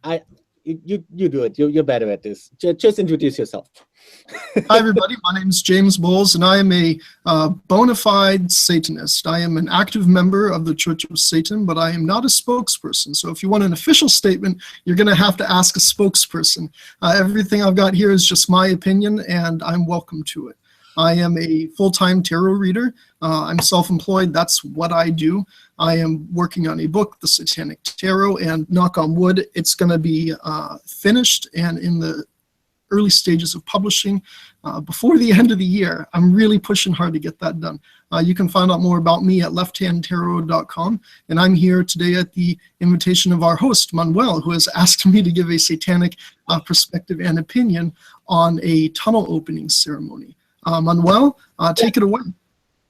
I you do it. You're better at this. Just introduce yourself. Hi, everybody. My name is James Bowles, and I am a bona fide Satanist. I am an active member of the Church of Satan, but I am not a spokesperson. So if you want an official statement, you're going to have to ask a spokesperson. Everything I've got here is just my opinion, and I'm welcome to it. I am a full-time tarot reader. I'm self-employed. That's what I do. I am working on a book, The Satanic Tarot, and knock on wood, it's going to be finished and in the early stages of publishing before the end of the year. I'm really pushing hard to get that done. You can find out more about me at lefthandtarot.com, and I'm here today at the invitation of our host, Manuel, who has asked me to give a satanic perspective and opinion on a tunnel opening ceremony. Manuel, take it away.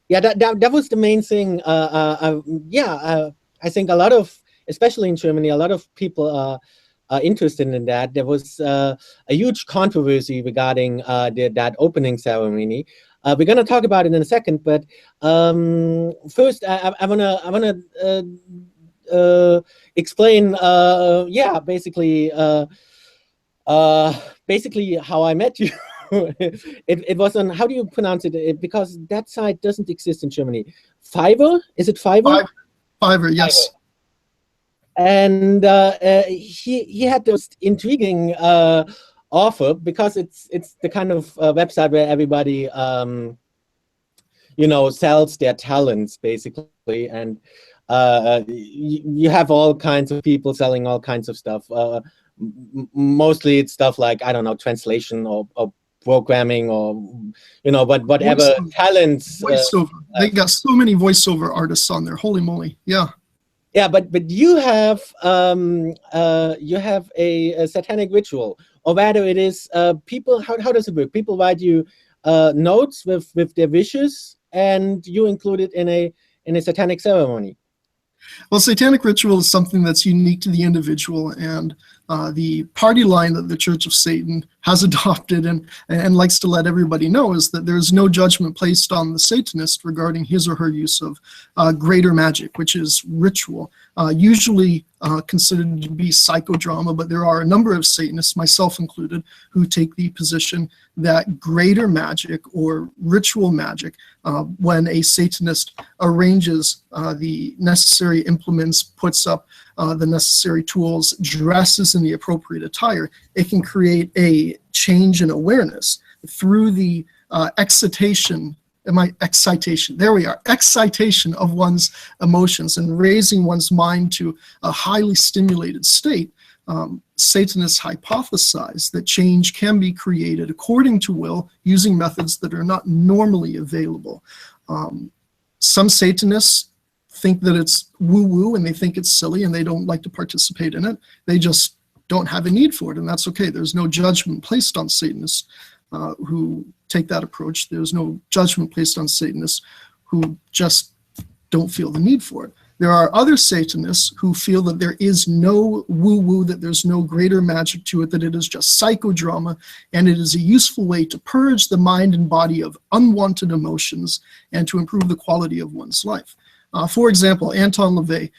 Yeah, that was the main thing. I think a lot of, especially in Germany, a lot of people are interested in that. There was a huge controversy regarding that opening ceremony. We're gonna talk about it in a second, but first I wanna explain. Basically how I met you. It was on, how do you pronounce it? Because that site doesn't exist in Germany. Fiverr? Is it Fiverr? Fiverr, yes. Fiverr. And he had this intriguing offer, because it's the kind of website where everybody sells their talents, basically, and you have all kinds of people selling all kinds of stuff. Mostly it's stuff like, I don't know, translation or programming, or whatever voiceover. Talents. Voiceover. They got so many voiceover artists on there. Holy moly! Yeah. Yeah, but you have a satanic ritual, or rather, it is people. How does it work? People write you notes with their wishes, and you include it in a satanic ceremony. Well, satanic ritual is something that's unique to the individual, and the party line that the Church of Satan has adopted and likes to let everybody know is that there's no judgment placed on the Satanist regarding his or her use of greater magic, which is ritual, usually considered to be psychodrama, but there are a number of Satanists, myself included, who take the position that greater magic or ritual magic, when a Satanist arranges the necessary implements, puts up the necessary tools, dresses in the appropriate attire, it can create a change in awareness through the excitation of one's emotions and raising one's mind to a highly stimulated state. Satanists hypothesize that change can be created according to will using methods that are not normally available. Some Satanists think that it's woo-woo and they think it's silly and they don't like to participate in it. They just don't have a need for it, and that's okay. There's no judgment placed on Satanists who take that approach. There's no judgment placed on Satanists who just don't feel the need for it. There are other Satanists who feel that there is no woo-woo, that there's no greater magic to it, that it is just psychodrama, and it is a useful way to purge the mind and body of unwanted emotions and to improve the quality of one's life. For example, Anton LaVey,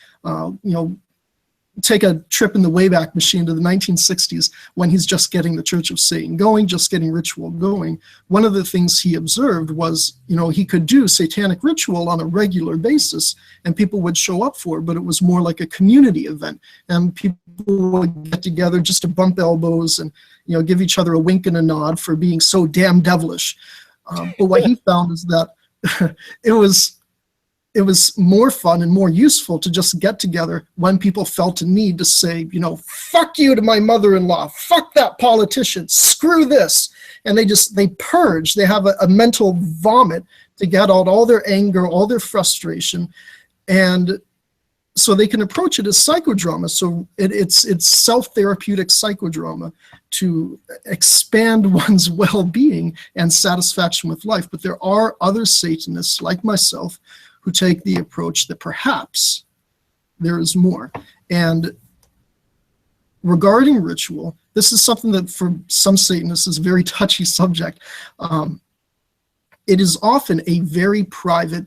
take a trip in the Wayback Machine to the 1960s when he's just getting the Church of Satan going, just getting ritual going. One of the things he observed was, he could do satanic ritual on a regular basis and people would show up for it, but it was more like a community event. And people would get together just to bump elbows and, give each other a wink and a nod for being so damn devilish. But what he found is that it was more fun and more useful to just get together when people felt a need to say, fuck you to my mother-in-law, fuck that politician, screw this. And they purge, they have a mental vomit to get out all their anger, all their frustration. And so they can approach it as psychodrama. So it's self-therapeutic psychodrama to expand one's well-being and satisfaction with life. But there are other Satanists like myself who take the approach that perhaps there is more. And regarding ritual, this is something that for some Satanists is a very touchy subject. it is often a very private,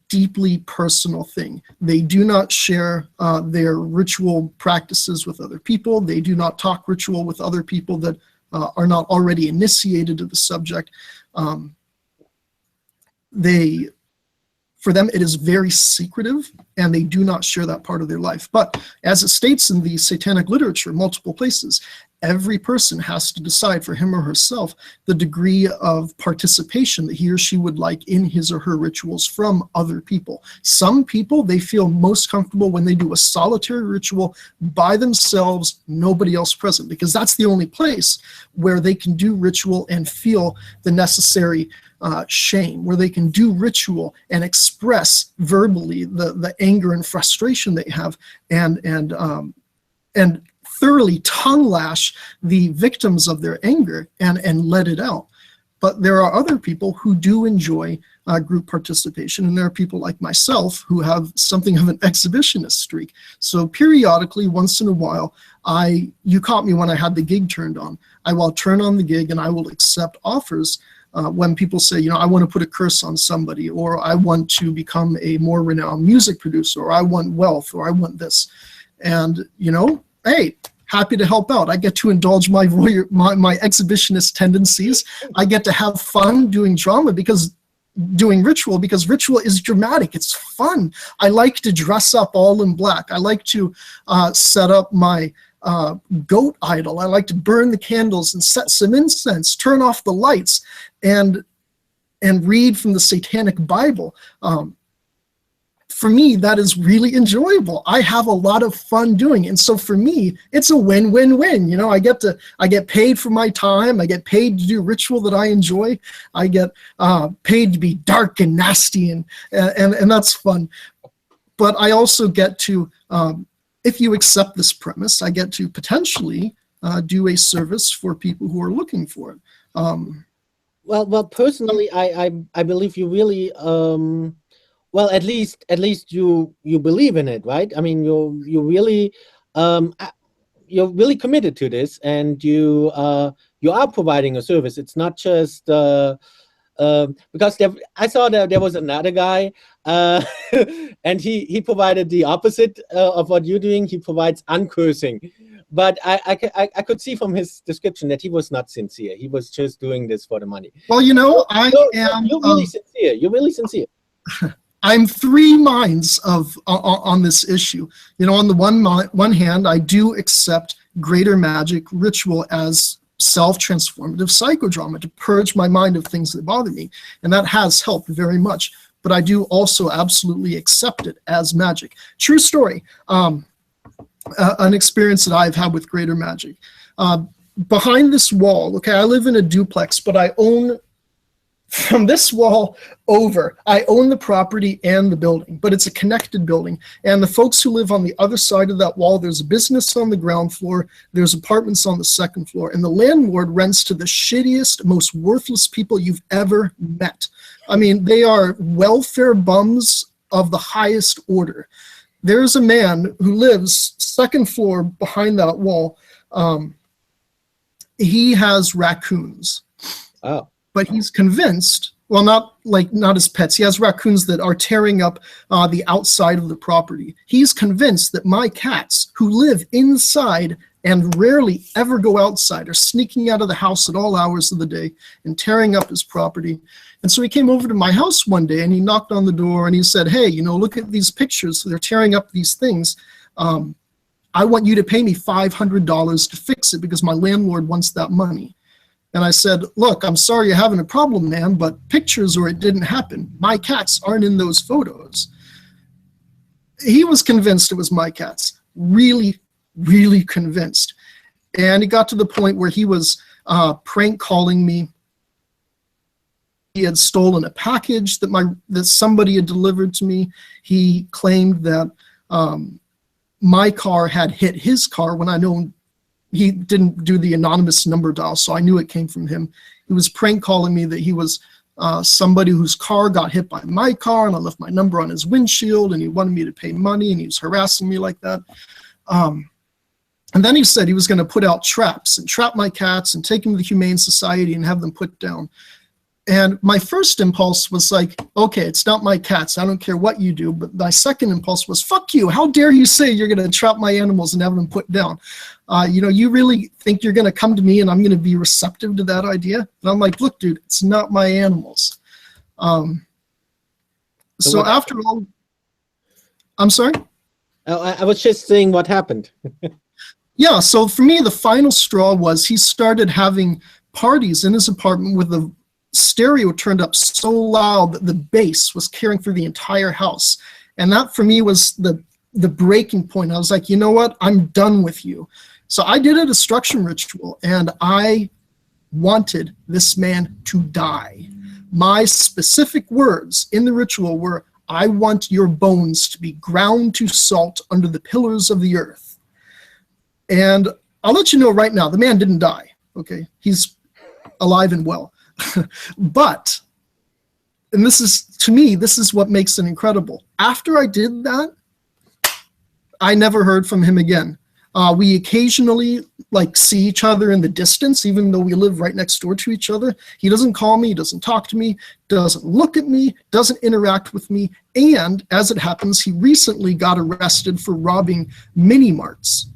deeply personal thing. They do not share their ritual practices with other people. They do not talk ritual with other people that are not already initiated to the subject. For them, it is very secretive, and they do not share that part of their life. But as it states in the Satanic literature, multiple places, every person has to decide for him or herself the degree of participation that he or she would like in his or her rituals from other people. Some people, they feel most comfortable when they do a solitary ritual by themselves, nobody else present, because that's the only place where they can do ritual and feel the necessary shame, where they can do ritual and express verbally the anger and frustration they have, and thoroughly tongue lash the victims of their anger and let it out. But there are other people who do enjoy group participation, and there are people like myself who have something of an exhibitionist streak. So periodically, once in a while, you caught me when I had the gig turned on. I will turn on the gig and I will accept offers when people say, I want to put a curse on somebody, or I want to become a more renowned music producer, or I want wealth, or I want this. And, hey, happy to help out. I get to indulge my exhibitionist tendencies. I get to have fun doing ritual, because ritual is dramatic. It's fun. I like to dress up all in black. I like to set up my goat idol. I like to burn the candles and set some incense, turn off the lights, and read from the Satanic Bible. For me, that is really enjoyable. I have a lot of fun doing it. And so for me, it's a win-win-win. I get paid for my time. I get paid to do ritual that I enjoy. I get paid to be dark and nasty, and that's fun. But I also get to, if you accept this premise, I get to potentially do a service for people who are looking for it. Well, personally, I believe you really, well, at least you believe in it, right? I mean, you're really committed to this, and you are providing a service. It's not just because I saw that there was another guy, and he provided the opposite of what you're doing. He provides uncursing. But I could see from his description that he was not sincere. He was just doing this for the money. Well, You're really sincere. You're really sincere. I'm three minds on this issue. On the one hand, I do accept greater magic ritual as self-transformative psychodrama to purge my mind of things that bother me, and that has helped very much. But I do also absolutely accept it as magic. True story. An experience that I've had with greater magic. Behind this wall, okay, I live in a duplex, but I own, from this wall over, I own the property and the building, but it's a connected building. And the folks who live on the other side of that wall, there's a business on the ground floor, there's apartments on the second floor, and the landlord rents to the shittiest, most worthless people you've ever met. I mean, they are welfare bums of the highest order. There's a man who lives second floor behind that wall. He has raccoons. Oh. But he's convinced, well, not as pets. He has raccoons that are tearing up the outside of the property. He's convinced that my cats, who live inside and rarely ever go outside, are sneaking out of the house at all hours of the day and tearing up his property. And so he came over to my house one day and he knocked on the door and he said, hey, look at these pictures. They're tearing up these things. I want you to pay me $500 to fix it because my landlord wants that money. And I said, look, I'm sorry you're having a problem, man, but pictures or it didn't happen. My cats aren't in those photos. He was convinced it was my cats. Really, really convinced. And it got to the point where he was prank calling me. He had stolen a package that somebody had delivered to me. He claimed that my car had hit his car when I know he didn't do the anonymous number dial, so I knew it came from him. He was prank calling me that he was somebody whose car got hit by my car, and I left my number on his windshield, and he wanted me to pay money, and he was harassing me like that. And then he said he was going to put out traps and trap my cats and take them to the Humane Society and have them put down. And my first impulse was like, okay, it's not my cats. I don't care what you do. But my second impulse was, fuck you. How dare you say you're going to trap my animals and have them put down? You really think you're going to come to me and I'm going to be receptive to that idea? And I'm like, look, dude, it's not my animals. So after all, I'm sorry? I was just saying what happened. Yeah, so for me, the final straw was he started having parties in his apartment with the stereo turned up so loud that the bass was carrying through the entire house. And that for me was the breaking point. I was like, you know what? I'm done with you. So I did a destruction ritual, and I wanted this man to die. My specific words in the ritual were, I want your bones to be ground to salt under the pillars of the earth. And I'll let you know right now, the man didn't die, okay? He's alive and well. But, and this is, to me, this is what makes it incredible. After I did that, I never heard from him again. We occasionally see each other in the distance, even though we live right next door to each other. He doesn't call me, he doesn't talk to me, doesn't look at me, doesn't interact with me. And as it happens, he recently got arrested for robbing mini marts,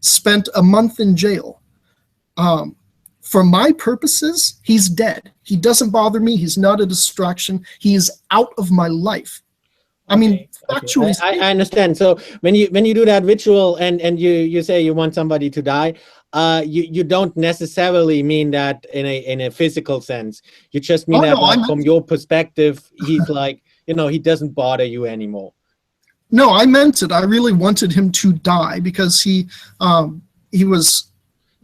spent a month in jail. For my purposes, he's dead. He doesn't bother me. He's not a distraction. He is out of my life. I mean, factually, I understand. So when you do that ritual and you say you want somebody to die, you don't necessarily mean that in a physical sense. You just mean from your perspective, he's like, he doesn't bother you anymore. No, I meant it. I really wanted him to die because he was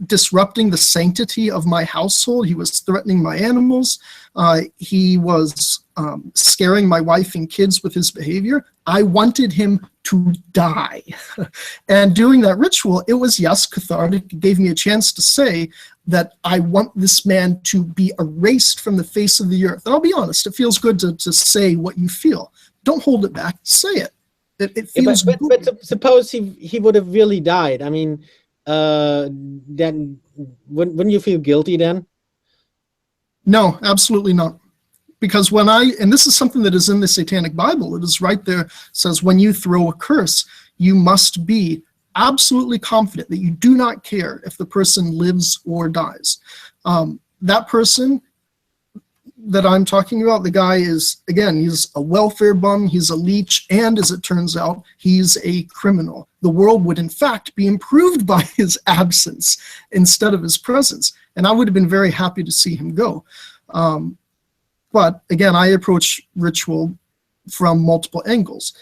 disrupting the sanctity of my household. He was threatening my animals. He was scaring my wife and kids with his behavior. I wanted him to die. And doing that ritual, it was, yes, cathartic. It gave me a chance to say that I want this man to be erased from the face of the earth. And I'll be honest, it feels good to say what you feel. Don't hold it back. Say it. It feels good. But suppose he would have really died. I mean, then wouldn't you feel guilty then? No, absolutely not. Because and this is something that is in the Satanic Bible, it is right there, it says when you throw a curse, you must be absolutely confident that you do not care if the person lives or dies. That person that I'm talking about, the guy is, again, he's a welfare bum, he's a leech, and as it turns out, he's a criminal. The world would, in fact, be improved by his absence instead of his presence. And I would have been very happy to see him go. But again, I approach ritual from multiple angles.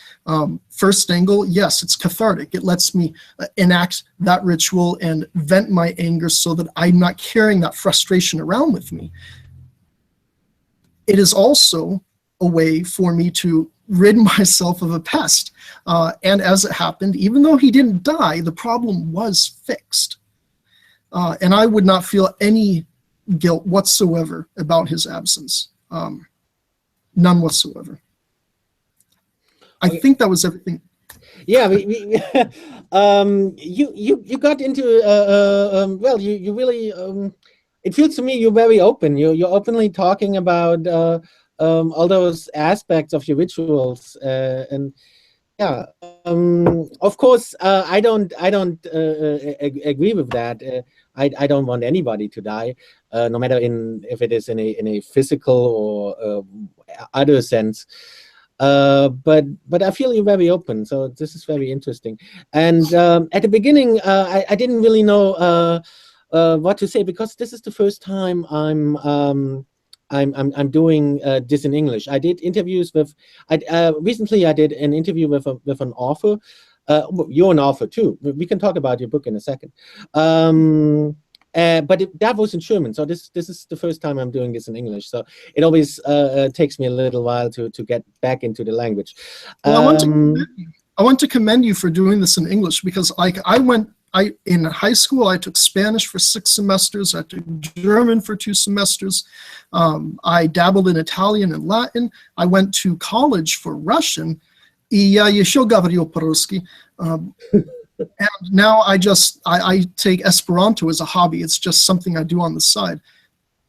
First angle, yes, it's cathartic. It lets me enact that ritual and vent my anger so that I'm not carrying that frustration around with me. It is also a way for me to rid myself of a pest. And as it happened, even though he didn't die, the problem was fixed. And I would not feel any guilt whatsoever about his absence. None whatsoever. I think that was everything. Yeah, you got into well, you really it feels to me you're very open. You're openly talking about all those aspects of your rituals, and yeah, of course, I don't agree with that. I don't want anybody to die, no matter if it is in a physical or other sense. But I feel you're very open, so this is very interesting. And at the beginning, I didn't really know what to say, because this is the first time I'm doing this in English. I did interviews with. Recently I did an interview with an author. You're an author too. We can talk about your book in a second. But that was in German, so this is the first time I'm doing this in English. So it always takes me a little while to get back into the language. Well, I want to commend you for doing this in English, because in high school I took Spanish for 6 semesters. I took German for 2 semesters. I dabbled in Italian and Latin. I went to college for Russian. И я еще говорю по-русски. And now I take Esperanto as a hobby. It's just something I do on the side.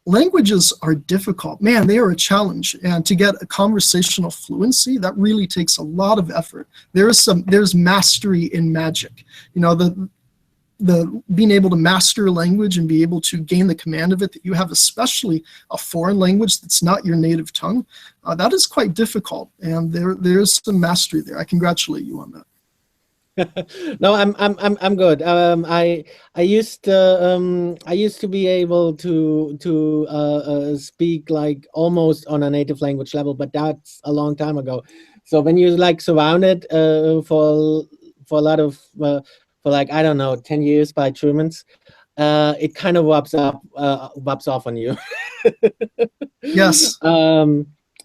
languages are difficult. Man, they are a challenge. And to get a conversational fluency, that really takes a lot of effort. There's mastery in magic. You know, the being able to master a language and be able to gain the command of it that you have, especially a foreign language that's not your native tongue, that is quite difficult. And there's some mastery there. I congratulate you on that. No, I'm good. I used to be able to speak like almost on a native language level, but that's a long time ago. So when you're like surrounded for a lot of for like, I don't know, 10 years by Germans, it kind of rubs off on you. Yes.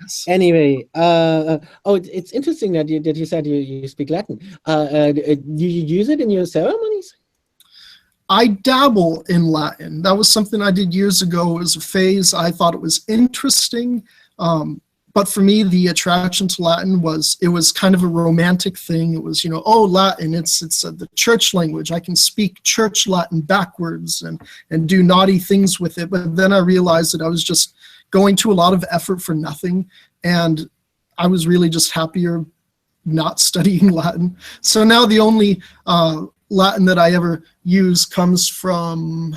Yes. Anyway, it's interesting that you said you speak Latin. Do you use it in your ceremonies? I dabble in Latin. That was something I did years ago. It was a phase. I thought it was interesting. But for me, the attraction to Latin was kind of a romantic thing. It was, oh, Latin, it's the church language. I can speak church Latin backwards and do naughty things with it. But then I realized that I was just going to a lot of effort for nothing. And I was really just happier not studying Latin. So now the only Latin that I ever use comes from,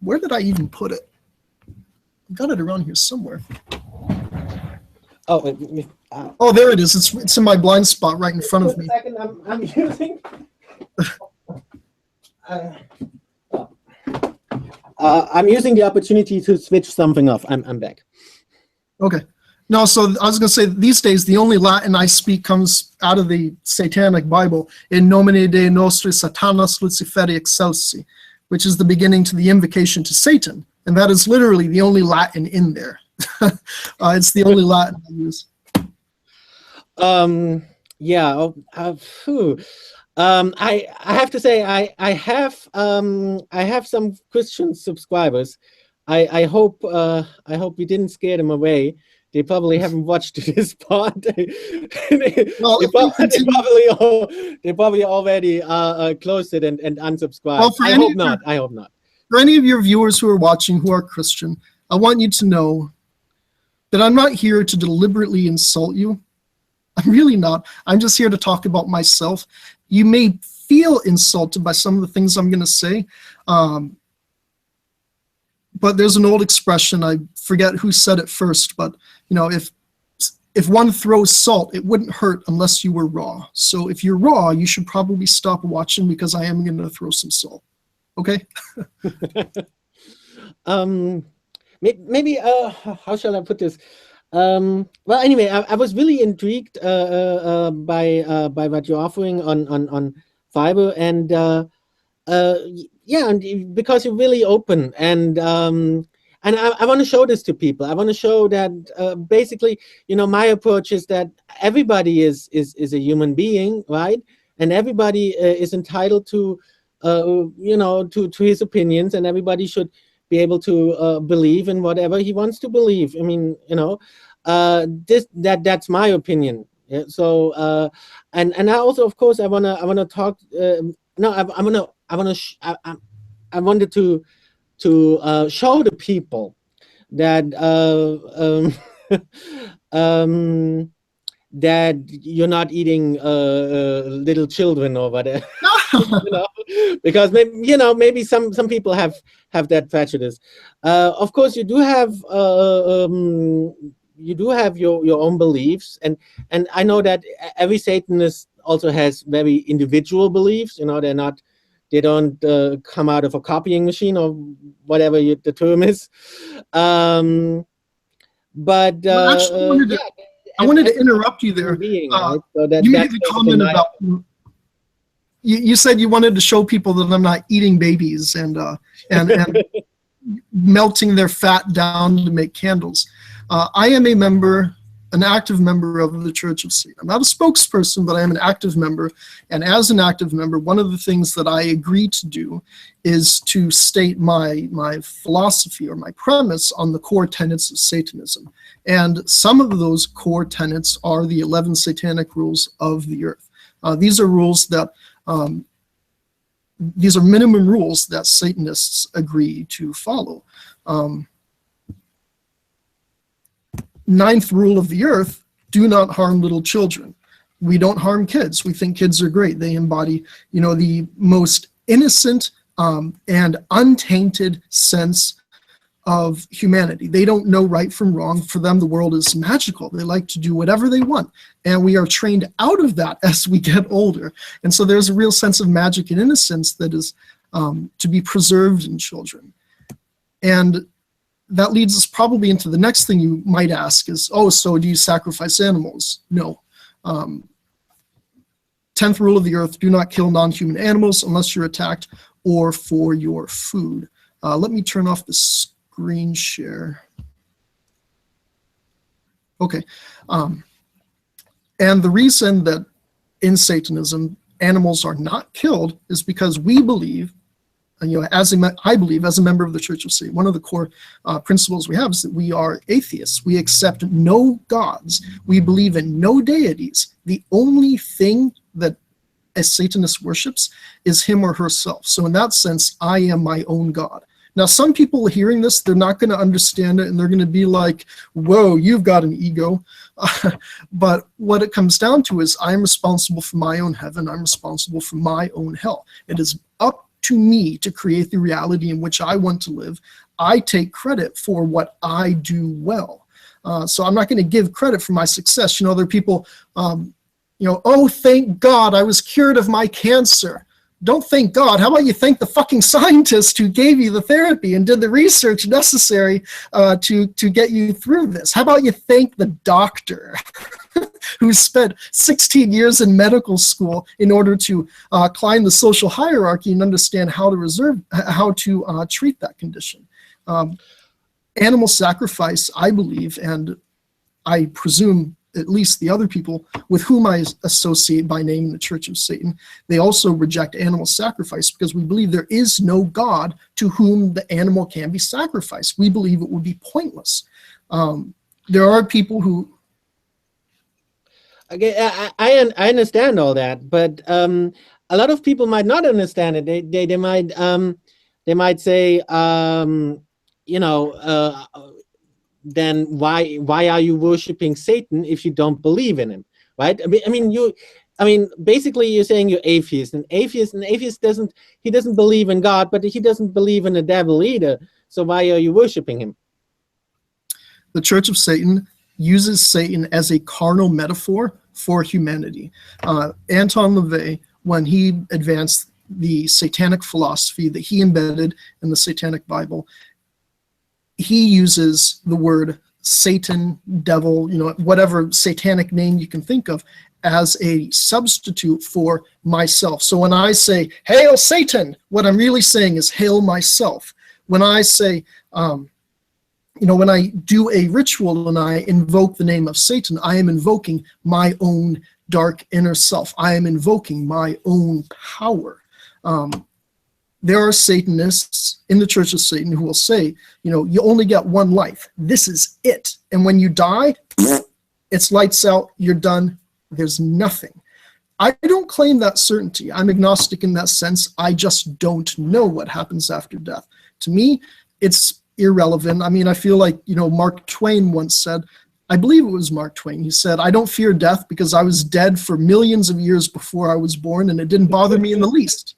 where did I even put it? I got it around here somewhere. Oh, there it is. It's in my blind spot right in front of me. Second, I'm using. I'm using the opportunity to switch something off. I'm back. Okay. No, so I was going to say, these days, the only Latin I speak comes out of the Satanic Bible, in nomine Dei nostri Satanas Luciferi excelsi, which is the beginning to the invocation to Satan. And that is literally the only Latin in there. It's the only Latin I use. Yeah. I have to say I have some Christian subscribers. I hope we didn't scare them away. They probably haven't watched this part. They probably already closed it and unsubscribed. Well, I hope not. I hope not. For any of your viewers who are watching who are Christian, I want you to know that I'm not here to deliberately insult you. I'm really not. I'm just here to talk about myself. You may feel insulted by some of the things I'm going to say, but there's an old expression, I forget who said it first, but if one throws salt, it wouldn't hurt unless you were raw. So if you're raw, you should probably stop watching, because I am going to throw some salt. Okay? Maybe how shall I put this? Well, anyway, I was really intrigued by what you're offering on Fiverr, and yeah, and because you're really open, and I want to show this to people. I want to show that basically, my approach is that everybody is a human being, right? And everybody is entitled to to his opinions, and everybody should be able to believe in whatever he wants to believe. I mean, that's my opinion. Yeah, so and I also, of course, I wanna talk. I wanted to show the people that that you're not eating little children or whatever. Because maybe some people have that prejudice. Of course, you do have your own beliefs, and I know that every Satanist also has very individual beliefs. They don't come out of a copying machine or whatever the term is. But I wanted to interrupt you there. Right? So you made the comment about. You said you wanted to show people that I'm not eating babies and melting their fat down to make candles. I am an active member of the Church of Satan. I'm not a spokesperson, but I am an active member. And as an active member, one of the things that I agree to do is to state my philosophy or my premise on the core tenets of Satanism. And some of those core tenets are the 11 satanic rules of the earth. These are rules that these are minimum rules that Satanists agree to follow. ninth rule of the earth, do not harm little children. We don't harm kids. We think kids are great. They embody, the most innocent and untainted sense of humanity. They don't know right from wrong. For them, the world is magical. They like to do whatever they want. And we are trained out of that as we get older. And so there's a real sense of magic and innocence that is to be preserved in children. And that leads us probably into the next thing you might ask is, oh, so do you sacrifice animals? No. 10th rule of the earth, do not kill non-human animals unless you're attacked or for your food. Let me turn off the screen share. Okay. And the reason that in Satanism animals are not killed is because we believe, I believe as a member of the Church of Satan, one of the core principles we have is that we are atheists. We accept no gods. We believe in no deities. The only thing that a Satanist worships is him or herself. So in that sense, I am my own God. Now, some people hearing this, they're not going to understand it, and they're going to be like, whoa, you've got an ego. But what it comes down to is I'm responsible for my own heaven. I'm responsible for my own hell. It is up to me to create the reality in which I want to live. I take credit for what I do well. So I'm not going to give credit for my success. There are people, oh, thank God I was cured of my cancer. Don't thank God. How about you thank the fucking scientist who gave you the therapy and did the research necessary to get you through this? How about you thank the doctor who spent 16 years in medical school in order to climb the social hierarchy and understand how to treat that condition? Animal sacrifice, I believe, and I presume at least the other people with whom I associate by name in the Church of Satan, they also reject animal sacrifice because we believe there is no God to whom the animal can be sacrificed. We believe it would be pointless. There are people who... Okay, I understand all that, but a lot of people might not understand it. They might say, then why are you worshiping Satan if you don't believe in him, right? Basically you're saying you're atheist, and atheist doesn't believe in God, but he doesn't believe in the devil either. So why are you worshiping him? The Church of Satan uses Satan as a carnal metaphor for humanity. Anton LaVey, when he advanced the Satanic philosophy that he embedded in the Satanic Bible, he uses the word Satan, devil, whatever satanic name you can think of, as a substitute for myself. So when I say, hail Satan, what I'm really saying is hail myself. When I say, when I do a ritual and I invoke the name of Satan, I am invoking my own dark inner self. I am invoking my own power. There are Satanists in the Church of Satan who will say, you only get one life. This is it. And when you die, it's lights out, you're done, there's nothing. I don't claim that certainty. I'm agnostic in that sense. I just don't know what happens after death. To me, it's irrelevant. I feel like, Mark Twain once said, I believe it was Mark Twain, he said, I don't fear death because I was dead for millions of years before I was born, and it didn't bother me in the least.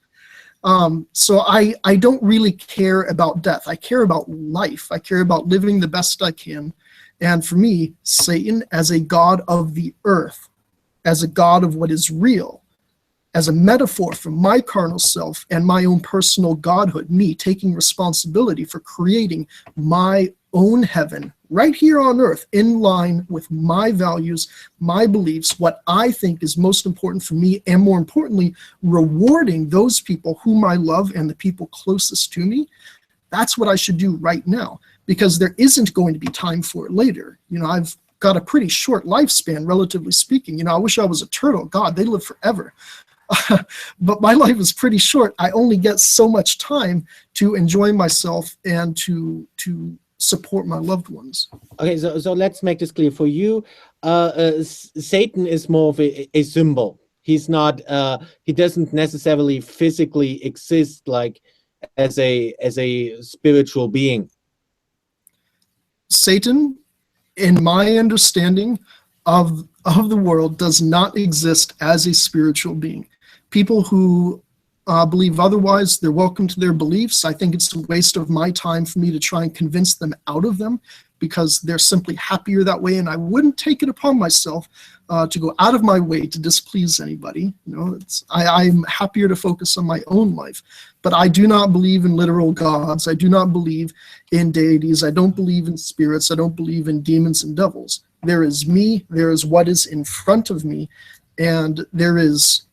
So I don't really care about death. I care about life. I care about living the best I can. And for me, Satan as a god of the earth, as a god of what is real, as a metaphor for my carnal self and my own personal godhood, me taking responsibility for creating my own heaven right here on earth in line with my values, my beliefs, what I think is most important for me, and more importantly, rewarding those people whom I love and the people closest to me. That's what I should do right now, because there isn't going to be time for it later. I've got a pretty short lifespan, relatively speaking. I wish I was a turtle. God, they live forever. But my life is pretty short. I only get so much time to enjoy myself and to support my loved ones. Okay, so let's make this clear. For you, Satan is more of a symbol. He's not. He doesn't necessarily physically exist like as a spiritual being. Satan in my understanding of the world, does not exist as a spiritual being. People who believe otherwise, they're welcome to their beliefs. I think it's a waste of my time for me to try and convince them out of them, because they're simply happier that way, and I wouldn't take it upon myself to go out of my way to displease anybody. You know, I'm happier to focus on my own life. But I do not believe in literal gods. I do not believe in deities. I don't believe in spirits. I don't believe in demons and devils. There is me. There is what is in front of me, and there is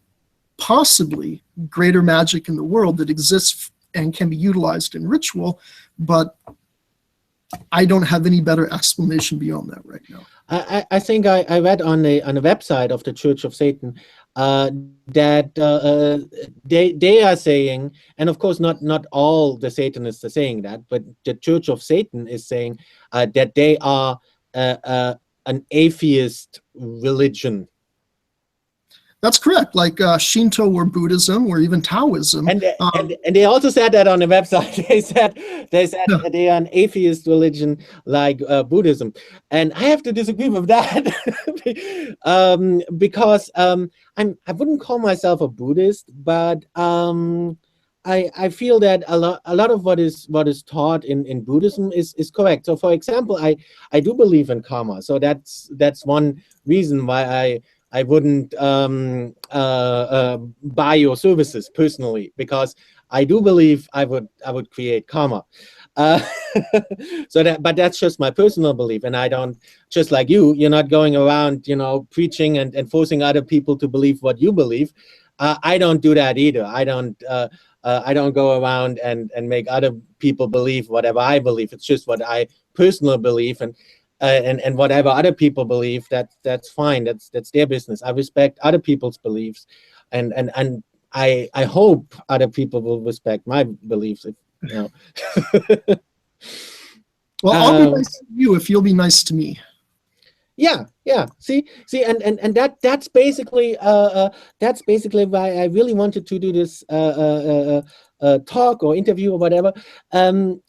possibly greater magic in the world that exists and can be utilized in ritual, but I don't have any better explanation beyond that right now. I think I read on the website of the Church of Satan that they are saying, and of course not all the Satanists are saying that, but the Church of Satan is saying that they are an atheist religion. That's correct, like Shinto or Buddhism or even Taoism. And they also said that on the website. They said that they are an atheist religion like Buddhism, and I have to disagree with that because I wouldn't call myself a Buddhist, but I feel that a lot of what is taught in Buddhism is correct. So, for example, I do believe in karma. So that's one reason why I wouldn't buy your services personally, because I do believe I would create karma. But that's just my personal belief, and I don't, just like you're not going around, preaching and forcing other people to believe what you believe. I don't do that either. I don't go around and make other people believe whatever I believe. It's just what I personally believe, and whatever other people believe, that's fine. That's their business. I respect other people's beliefs, and I hope other people will respect my beliefs. Well, I'll be nice to you if you'll be nice to me. Yeah. See, and that's basically why I really wanted to do this talk or interview or whatever. I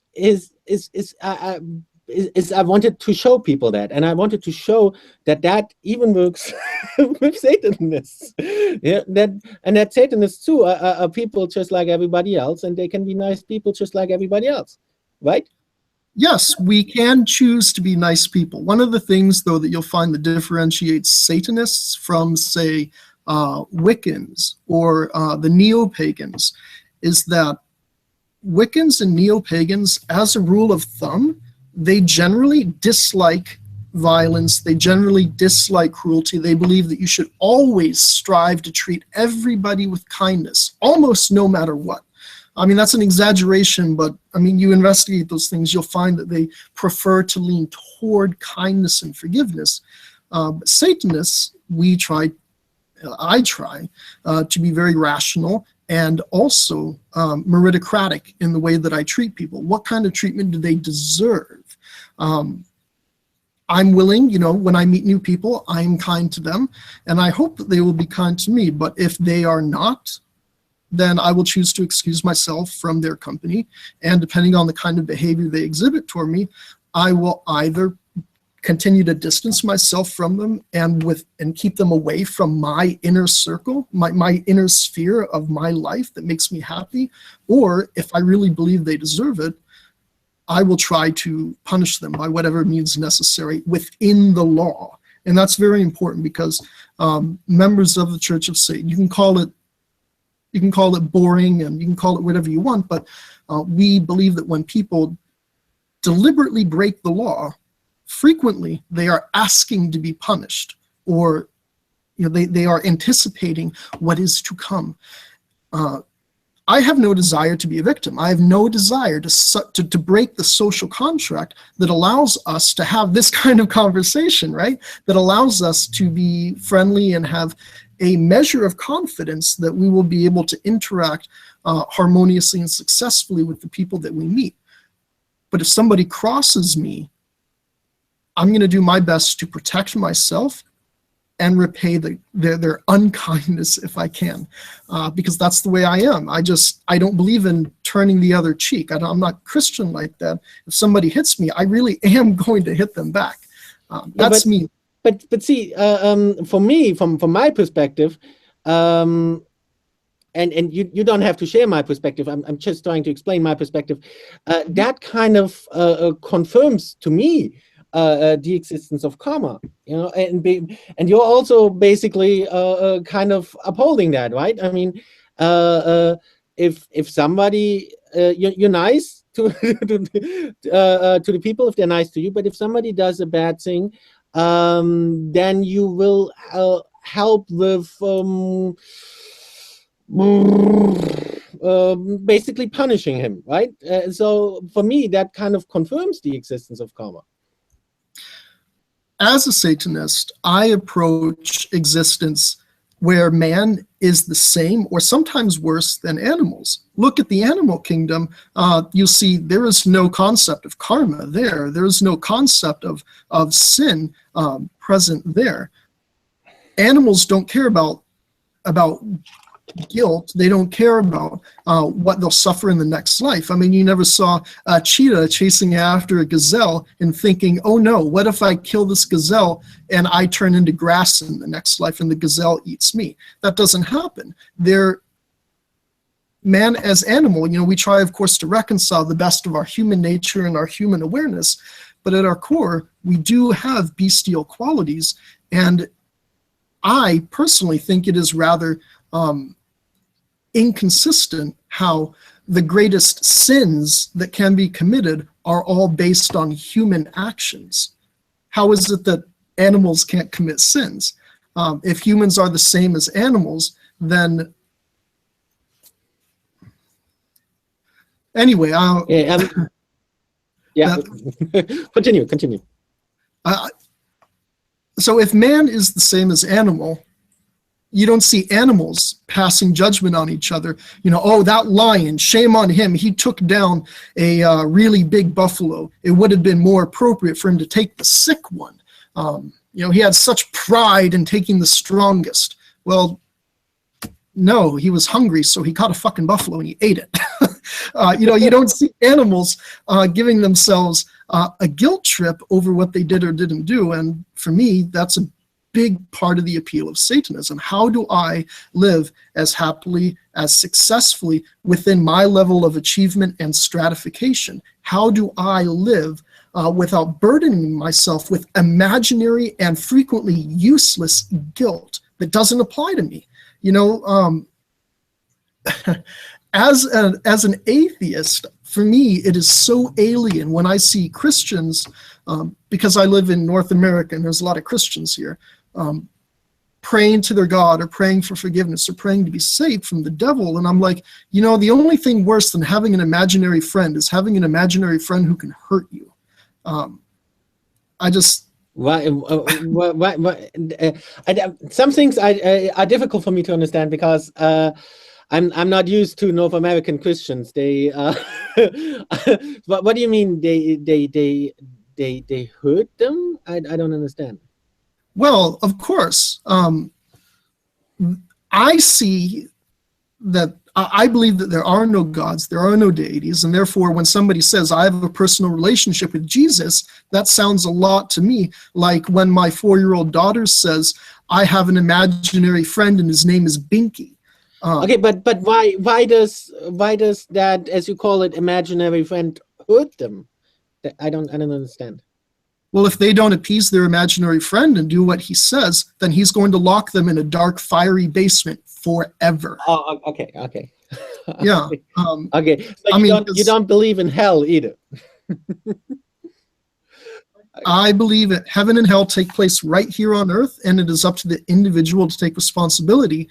wanted to show people that, and I wanted to show that even works with Satanists. Yeah, that Satanists too are people just like everybody else, and they can be nice people just like everybody else, right? Yes, we can choose to be nice people. One of the things, though, that you'll find that differentiates Satanists from, say, Wiccans or the neo-pagans is that Wiccans and neo-pagans, as a rule of thumb, they generally dislike violence. They generally dislike cruelty. They believe that you should always strive to treat everybody with kindness, almost no matter what. I mean, that's an exaggeration, but I mean, you investigate those things, you'll find that they prefer to lean toward kindness and forgiveness. But Satanists, I try to be very rational and also meritocratic in the way that I treat people. What kind of treatment do they deserve? I'm willing, when I meet new people, I'm kind to them, and I hope that they will be kind to me. But if they are not, then I will choose to excuse myself from their company. And depending on the kind of behavior they exhibit toward me, I will either continue to distance myself from them and keep them away from my inner circle, my inner sphere of my life that makes me happy. Or if I really believe they deserve it, I will try to punish them by whatever means necessary within the law. And that's very important, because members of the Church of Satan, you can call it boring and you can call it whatever you want, but we believe that when people deliberately break the law, frequently they are asking to be punished, or they are anticipating what is to come. I have no desire to be a victim. I have no desire to break the social contract that allows us to have this kind of conversation, right? That allows us to be friendly and have a measure of confidence that we will be able to interact harmoniously and successfully with the people that we meet. But if somebody crosses me, I'm going to do my best to protect myself and repay their unkindness if I can, because that's the way I am. I don't believe in turning the other cheek. I'm not Christian like that. If somebody hits me, I really am going to hit them back. That's me. But see, for me, from my perspective, and you don't have to share my perspective. I'm just trying to explain my perspective. That kind of confirms to me the existence of karma. You know, and you're also basically kind of upholding that, right? I mean, if somebody you're nice to to the people if they're nice to you, but if somebody does a bad thing, then you will help with basically punishing him, right? So for me, that kind of confirms the existence of karma. As a Satanist, I approach existence where man is the same or sometimes worse than animals. Look at the animal kingdom. You'll see there is no concept of karma there. There is no concept of sin present there. Animals don't care about guilt. They don't care about what they'll suffer in the next life. I mean, you never saw a cheetah chasing after a gazelle and thinking, oh no, what if I kill this gazelle and I turn into grass in the next life and the gazelle eats me? That doesn't happen. Man as animal, you know, we try, of course, to reconcile the best of our human nature and our human awareness, but at our core, we do have bestial qualities, and I personally think it is rather inconsistent how the greatest sins that can be committed are all based on human actions. How is it that animals can't commit sins? If humans are the same as animals, then anyway, yeah. Continue. So if man is the same as animal, you don't see animals passing judgment on each other. You know, oh, that lion, shame on him. He took down a really big buffalo. It would have been more appropriate for him to take the sick one. You know, he had such pride in taking the strongest. Well, no, he was hungry, so he caught a fucking buffalo and he ate it. You know, you don't see animals giving themselves a guilt trip over what they did or didn't do. And for me, that's a big part of the appeal of Satanism. How do I live as happily, as successfully within my level of achievement and stratification? How do I live without burdening myself with imaginary and frequently useless guilt that doesn't apply to me? You know, as an atheist, for me, it is so alien when I see Christians, because I live in North America and there's a lot of Christians here, praying to their God or praying for forgiveness or praying to be saved from the devil. And I'm like, you know, the only thing worse than having an imaginary friend is having an imaginary friend who can hurt you. I just... some things are difficult for me to understand because I'm not used to North American Christians. They what do you mean they hurt them? I don't understand. Well, of course, I see that I believe that there are no gods, there are no deities, and therefore when somebody says, I have a personal relationship with Jesus, that sounds a lot to me like when my 4-year-old daughter says, I have an imaginary friend and his name is Binky. Okay, but why does that, as you call it, imaginary friend hurt them? I don't understand. Well, if they don't appease their imaginary friend and do what he says, then he's going to lock them in a dark, fiery basement forever. Oh, okay. Yeah. Okay. So you don't believe in hell either. I believe that heaven and hell take place right here on earth, and it is up to the individual to take responsibility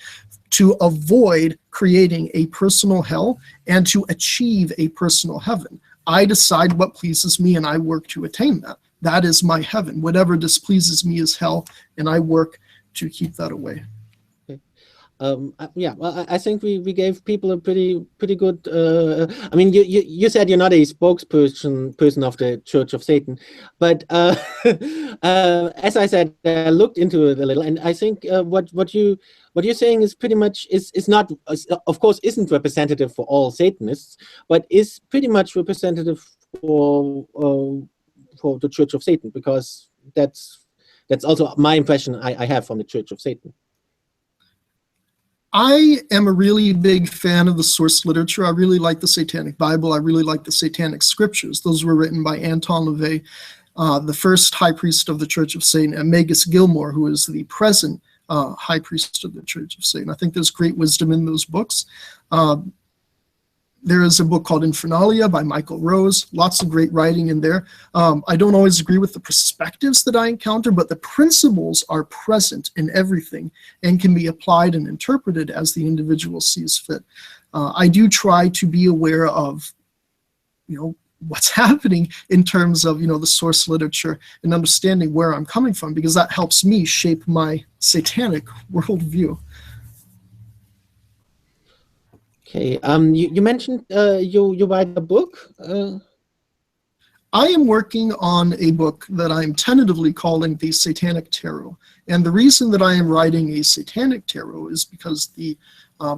to avoid creating a personal hell and to achieve a personal heaven. I decide what pleases me and I work to attain that. That is my heaven. Whatever displeases me is hell, and I work to keep that away. Yeah, well, I think we gave people a pretty good. I mean, you said you're not a spokesperson of the Church of Satan, but as I said, I looked into it a little, and I think what you're saying is pretty much is not, of course, isn't representative for all Satanists, but is pretty much representative for the Church of Satan, because that's also my impression I have from the Church of Satan. I am a really big fan of the source literature. I really like the Satanic Bible. I really like the Satanic Scriptures. Those were written by Anton LaVey, the first high priest of the Church of Satan, and Magus Gilmore, who is the present high priest of the Church of Satan. I think there's great wisdom in those books. There is a book called Infernalia by Michael Rose. Lots of great writing in there. I don't always agree with the perspectives that I encounter, but the principles are present in everything and can be applied and interpreted as the individual sees fit. I do try to be aware of, what's happening in terms of, the source literature and understanding where I'm coming from, because that helps me shape my satanic worldview. Okay. You mentioned you write a book. I am working on a book that I'm tentatively calling the Satanic Tarot, and the reason that I am writing a Satanic Tarot is because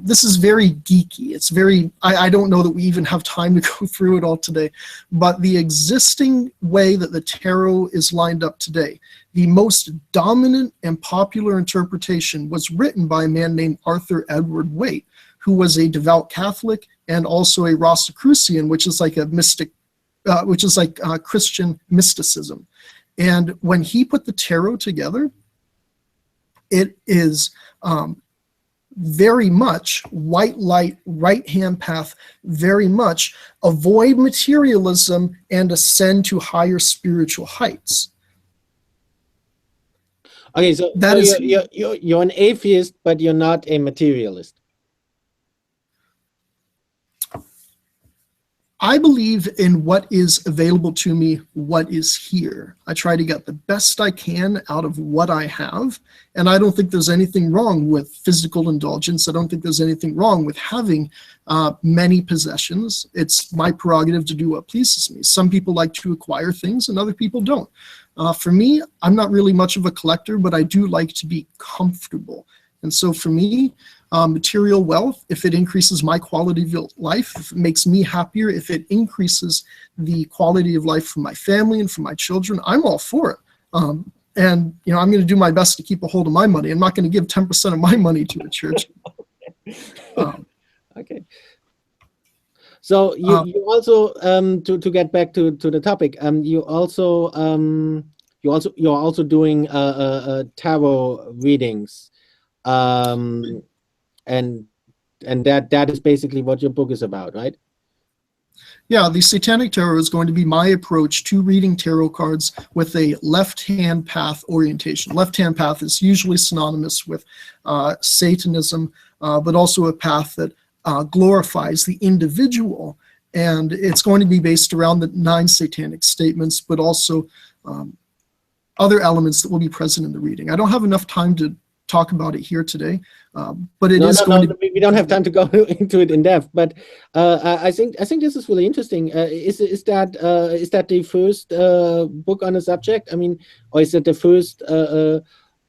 this is very geeky. It's very, I don't know that we even have time to go through it all today, but the existing way that the tarot is lined up today, the most dominant and popular interpretation was written by a man named Arthur Edward Waite, who was a devout Catholic and also a Rosicrucian, which is like a mystic, which is like Christian mysticism. And when he put the tarot together, it is very much white light, right-hand path, very much avoid materialism and ascend to higher spiritual heights. Okay, so you're an atheist, but you're not a materialist. I believe in what is available to me, what is here. I try to get the best I can out of what I have, and I don't think there's anything wrong with physical indulgence. I don't think there's anything wrong with having many possessions. It's my prerogative to do what pleases me. Some people like to acquire things and other people don't. For me, I'm not really much of a collector, but I do like to be comfortable. And so for me, material wealth, if it increases my quality of life, if it makes me happier, if it increases the quality of life for my family and for my children, I'm all for it. And I'm going to do my best to keep a hold of my money. I'm not going to give 10% of my money to a church. Okay. So you also to get back to the topic, you're also doing tarot readings. And that is basically what your book is about, right? Yeah, the Satanic Tarot is going to be my approach to reading tarot cards with a left-hand path orientation. Left-hand path is usually synonymous with Satanism, but also a path that glorifies the individual. And it's going to be based around the 9 satanic statements, but also other elements that will be present in the reading. I don't have enough time to talk about it here today, but we don't have time to go into it in depth. But I think this is really interesting. Is that the first book on the subject? I mean, or is it the first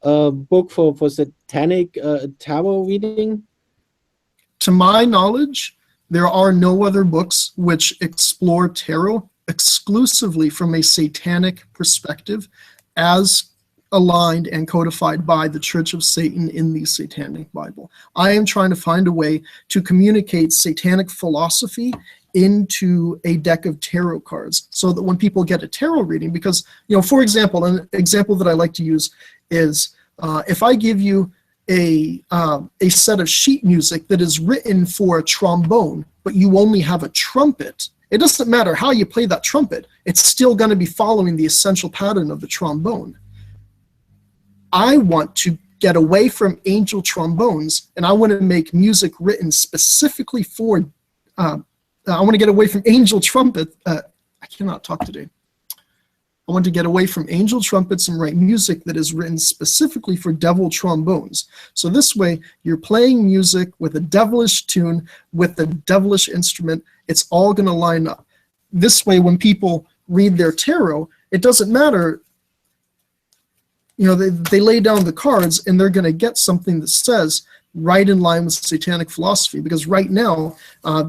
book for satanic tarot reading? To my knowledge, there are no other books which explore tarot exclusively from a satanic perspective, as aligned and codified by the Church of Satan in the Satanic Bible. I am trying to find a way to communicate satanic philosophy into a deck of tarot cards so that when people get a tarot reading, because, for example, an example that I like to use is if I give you a set of sheet music that is written for a trombone, but you only have a trumpet, it doesn't matter how you play that trumpet, it's still going to be following the essential pattern of the trombone. I want to get away from angel trombones, and I want to make music written specifically for, I want to get away from angel trumpet. I cannot talk today. I want to get away from angel trumpets and write music that is written specifically for devil trombones. So this way, you're playing music with a devilish tune, with a devilish instrument. It's all going to line up. This way, when people read their tarot, it doesn't matter. They lay down the cards and they're going to get something that says right in line with satanic philosophy. Because right now,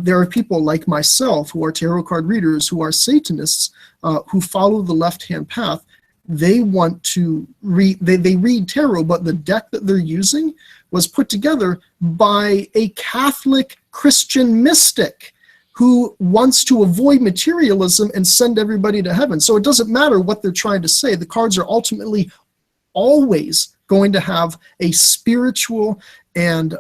there are people like myself who are tarot card readers, who are Satanists, who follow the left-hand path. they want to read, they read tarot, but the deck that they're using was put together by a Catholic Christian mystic who wants to avoid materialism and send everybody to heaven. So it doesn't matter what they're trying to say. The cards are ultimately always going to have a spiritual and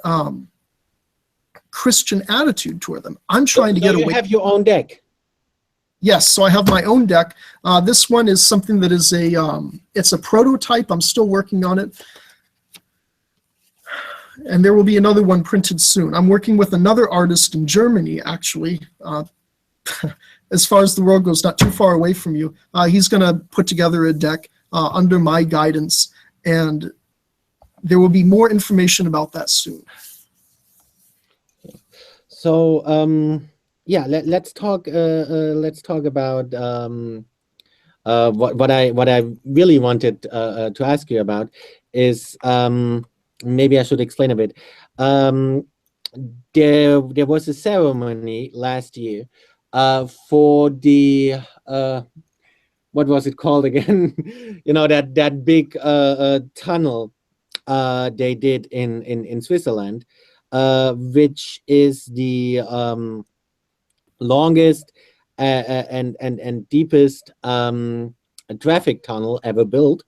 Christian attitude toward them. I'm trying to get away. You have your own deck. Yes, so I have my own deck. This one is something that is it's a prototype. I'm still working on it. And there will be another one printed soon. I'm working with another artist in Germany, actually. As far as the world goes, not too far away from you. He's going to put together a deck under my guidance, and there will be more information about that soon. So yeah, let's talk. Let's talk about what I really wanted to ask you about is. Maybe I should explain a bit. There was a ceremony last year for the what was it called again? You know, that big tunnel they did in Switzerland, which is the longest and deepest traffic tunnel ever built,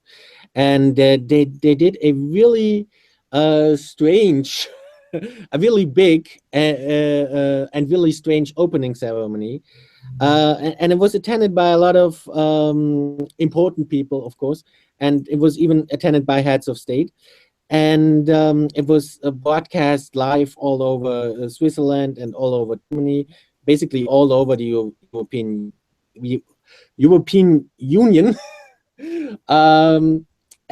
and they did a really strange, a really big and really strange opening ceremony, and it was attended by a lot of important people, of course, and it was even attended by heads of state, and it was broadcast live all over Switzerland and all over Germany, basically all over the European Union.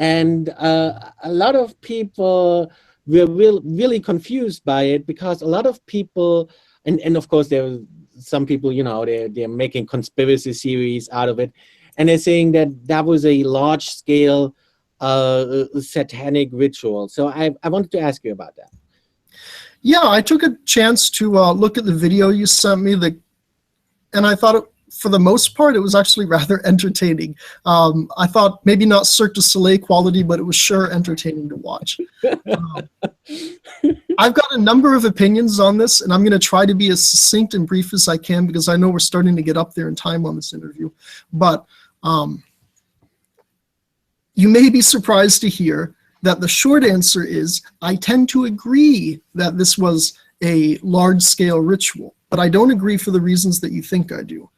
And a lot of people were really confused by it, because a lot of people, and of course there were some people, you know, they're making conspiracy theories out of it, and they're saying that was a large-scale satanic ritual. So I wanted to ask you about that. Yeah, I took a chance to look at the video you sent me, and I thought for the most part, it was actually rather entertaining. I thought maybe not Cirque du Soleil quality, but it was sure entertaining to watch. I've got a number of opinions on this, and I'm going to try to be as succinct and brief as I can, because I know we're starting to get up there in time on this interview. But you may be surprised to hear that the short answer is I tend to agree that this was a large-scale ritual, but I don't agree for the reasons that you think I do.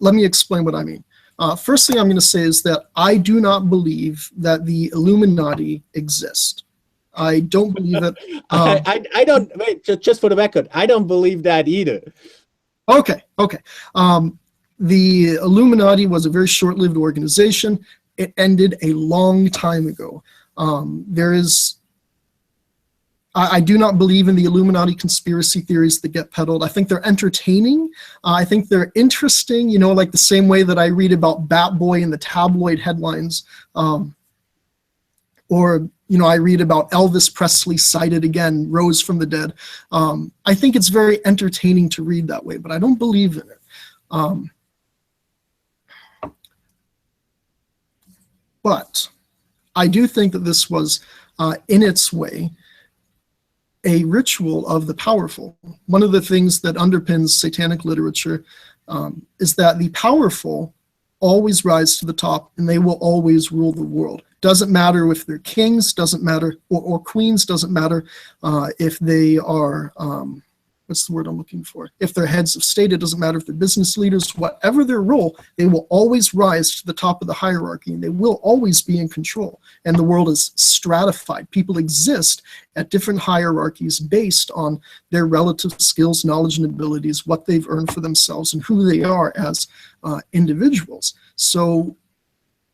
Let me explain what I mean. First thing I'm going to say is that I do not believe that the Illuminati exist. I don't believe it. I don't, wait, just for the record, I don't believe that either. Okay. The Illuminati was a very short-lived organization. It ended a long time ago. I do not believe in the Illuminati conspiracy theories that get peddled. I think they're entertaining. I think they're interesting, you know, like the same way that I read about Bat Boy in the tabloid headlines. Or, you know, I read about Elvis Presley sighted again, rose from the dead. I think it's very entertaining to read that way, but I don't believe in it. But I do think that this was, in its way, a ritual of the powerful. One of the things that underpins satanic literature is that the powerful always rise to the top, and they will always rule the world. Doesn't matter if they're kings, doesn't matter, or queens, doesn't matter if they are, what's the word I'm looking for? If they're heads of state, it doesn't matter if they're business leaders, whatever their role, they will always rise to the top of the hierarchy, and they will always be in control. And the world is stratified. People exist at different hierarchies based on their relative skills, knowledge, and abilities, what they've earned for themselves, and who they are as individuals. So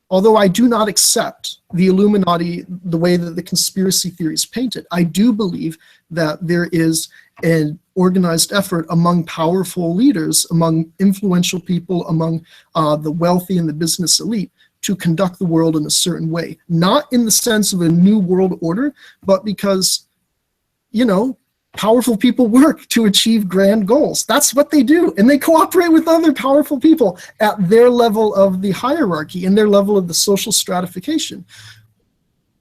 although I do not accept the Illuminati the way that the conspiracy theories paint it, I do believe that there is an organized effort among powerful leaders, among influential people, among the wealthy and the business elite to conduct the world in a certain way. Not in the sense of a new world order, but because, you know, Powerful people work to achieve grand goals. That's what they do. And they cooperate with other powerful people at their level of the hierarchy and their level of the social stratification.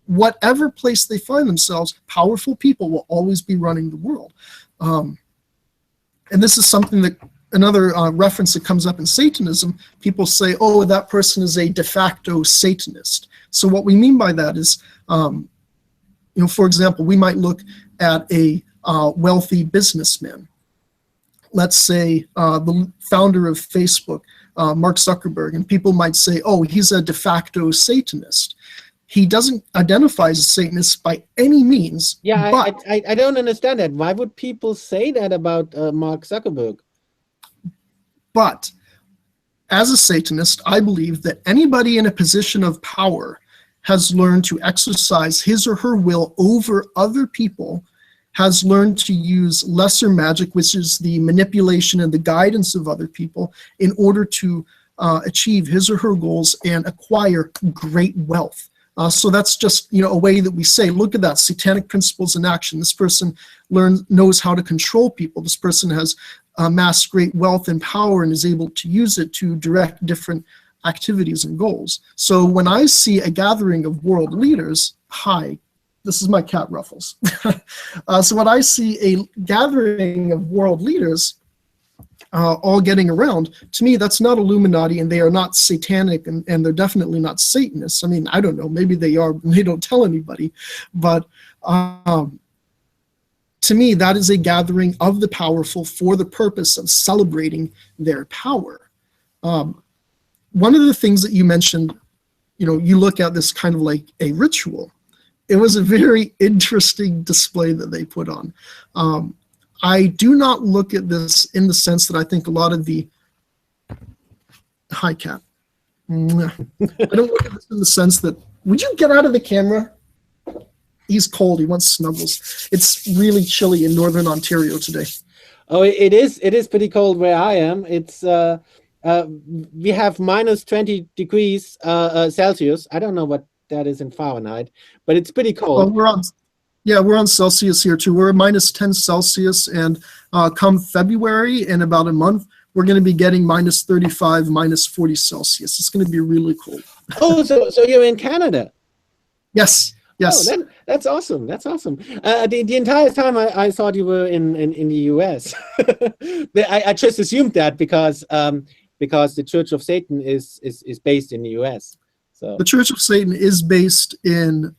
Whatever place they find themselves, powerful people will always be running the world. And this is something that, another reference that comes up in Satanism, people say, oh, that person is a de facto Satanist. So what we mean by that is, for example, we might look at a wealthy businessman. Let's say the founder of Facebook, Mark Zuckerberg, and people might say, oh, he's a de facto Satanist. He doesn't identify as a Satanist by any means. Yeah, but I don't understand that. Why would people say that about Mark Zuckerberg? But as a Satanist, I believe that anybody in a position of power has learned to exercise his or her will over other people, has learned to use lesser magic, which is the manipulation and the guidance of other people, in order to achieve his or her goals and acquire great wealth. So that's just a way that we say, look at that, satanic principles in action. This person knows how to control people. This person has amassed great wealth and power and is able to use it to direct different activities and goals. So when I see a gathering of world leaders, hi, this is my cat Ruffles. So when I see a gathering of world leaders all getting around, to me that's not Illuminati, and they are not satanic, and they're definitely not Satanists. I mean, I don't know, maybe they are, and they don't tell anybody, but to me that is a gathering of the powerful for the purpose of celebrating their power. One of the things that you mentioned, you look at this kind of like a ritual. It was a very interesting display that they put on. I do not look at this in the sense that I think a lot of the, hi cat. I don't look at this in the sense that, would you get out of the camera? He's cold, he wants snuggles. It's really chilly in Northern Ontario today. Oh, it is pretty cold where I am. It's we have minus 20 degrees Celsius. I don't know what that is in Fahrenheit, but it's pretty cold. Well, we're on Celsius here too. We're minus 10 Celsius, and come February, in about a month, we're going to be getting minus 35, minus 40 Celsius. It's going to be really cold. Oh, so you're in Canada? Yes. Yes. Oh, that's awesome. That's awesome. The entire time I thought you were in the US. I just assumed that because the Church of Satan is based in the US. So the Church of Satan is based in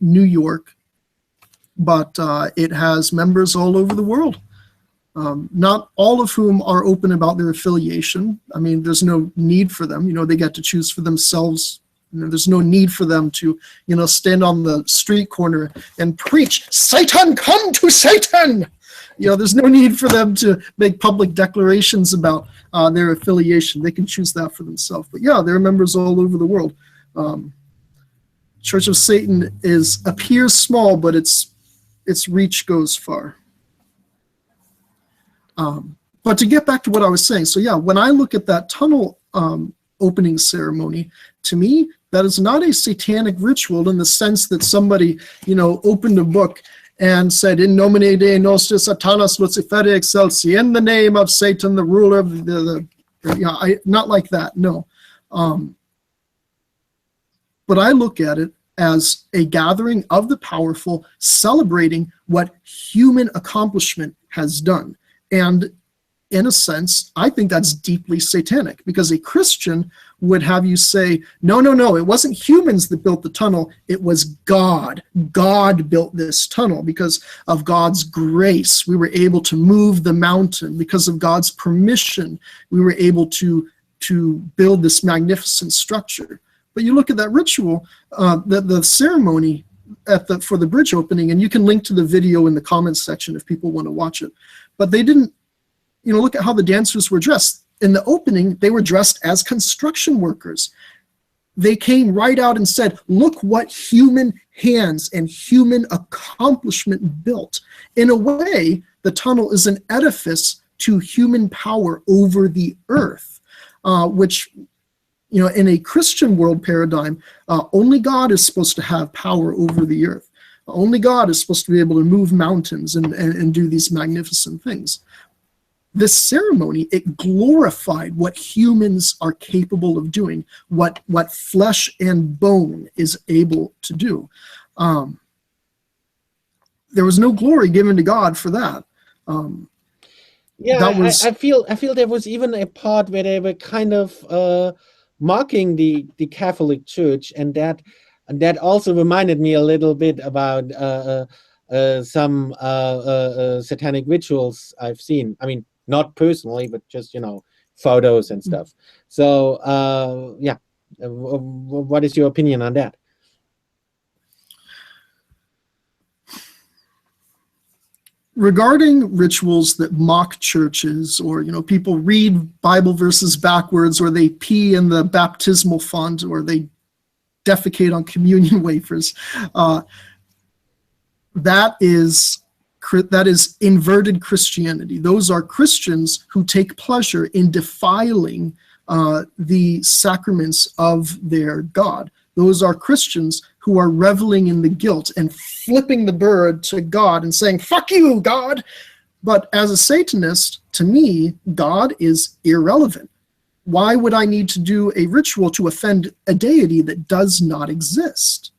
New York, but it has members all over the world. Not all of whom are open about their affiliation. I mean, there's no need for them. They get to choose for themselves. There's no need for them to, stand on the street corner and preach, Satan, come to Satan. There's no need for them to make public declarations about their affiliation. They can choose that for themselves. But yeah, there are members all over the world. Church of Satan appears small, but its reach goes far. But to get back to what I was saying, so yeah, when I look at that tunnel opening ceremony, to me, that is not a satanic ritual in the sense that somebody, opened a book and said, in nomine Dei nostri Satanas Luciferi excelsi, in the name of Satan, the ruler of not like that, no. But I look at it as a gathering of the powerful celebrating what human accomplishment has done. And in a sense, I think that's deeply satanic, because a Christian would have you say, no, it wasn't humans that built the tunnel, it was God. God built this tunnel. Because of God's grace, we were able to move the mountain. Because of God's permission, we were able to build this magnificent structure. But you look at that ritual, the ceremony for the bridge opening, and you can link to the video in the comments section if people want to watch it. But they didn't, look at how the dancers were dressed. In the opening, they were dressed as construction workers. They came right out and said, look what human hands and human accomplishment built. In a way, the tunnel is an edifice to human power over the earth, which, in a Christian world paradigm, only God is supposed to have power over the earth. Only God is supposed to be able to move mountains and do these magnificent things. This ceremony, it glorified what humans are capable of doing, what flesh and bone is able to do. There was no glory given to God for that. I feel there was even a part where they were kind of mocking the Catholic Church, and that also reminded me a little bit about some satanic rituals I've seen. I mean, not personally, but just, photos and stuff. So yeah, what is your opinion on that? Regarding rituals that mock churches, or people read Bible verses backwards, or they pee in the baptismal font, or they defecate on communion wafers, that is inverted Christianity. Those are Christians who take pleasure in defiling the sacraments of their God. Those are Christians who are reveling in the guilt and flipping the bird to God and saying, "Fuck you, God." But as a Satanist, to me, God is irrelevant. Why would I need to do a ritual to offend a deity that does not exist?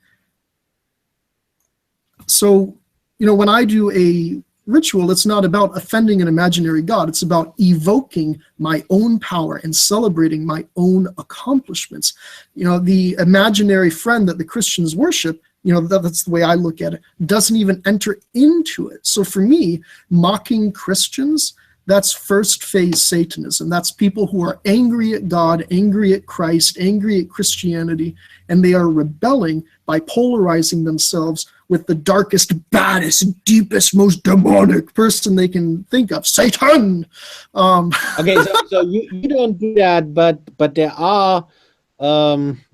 So, when I do a ritual, it's not about offending an imaginary God. It's about evoking my own power and celebrating my own accomplishments. The imaginary friend that the Christians worship, that's the way I look at it, doesn't even enter into it. So for me, mocking Christians, that's first phase Satanism. That's people who are angry at God, angry at Christ, angry at Christianity, and they are rebelling by polarizing themselves with the darkest, baddest, deepest, most demonic person they can think of, Satan. Okay, so you don't do that, but there are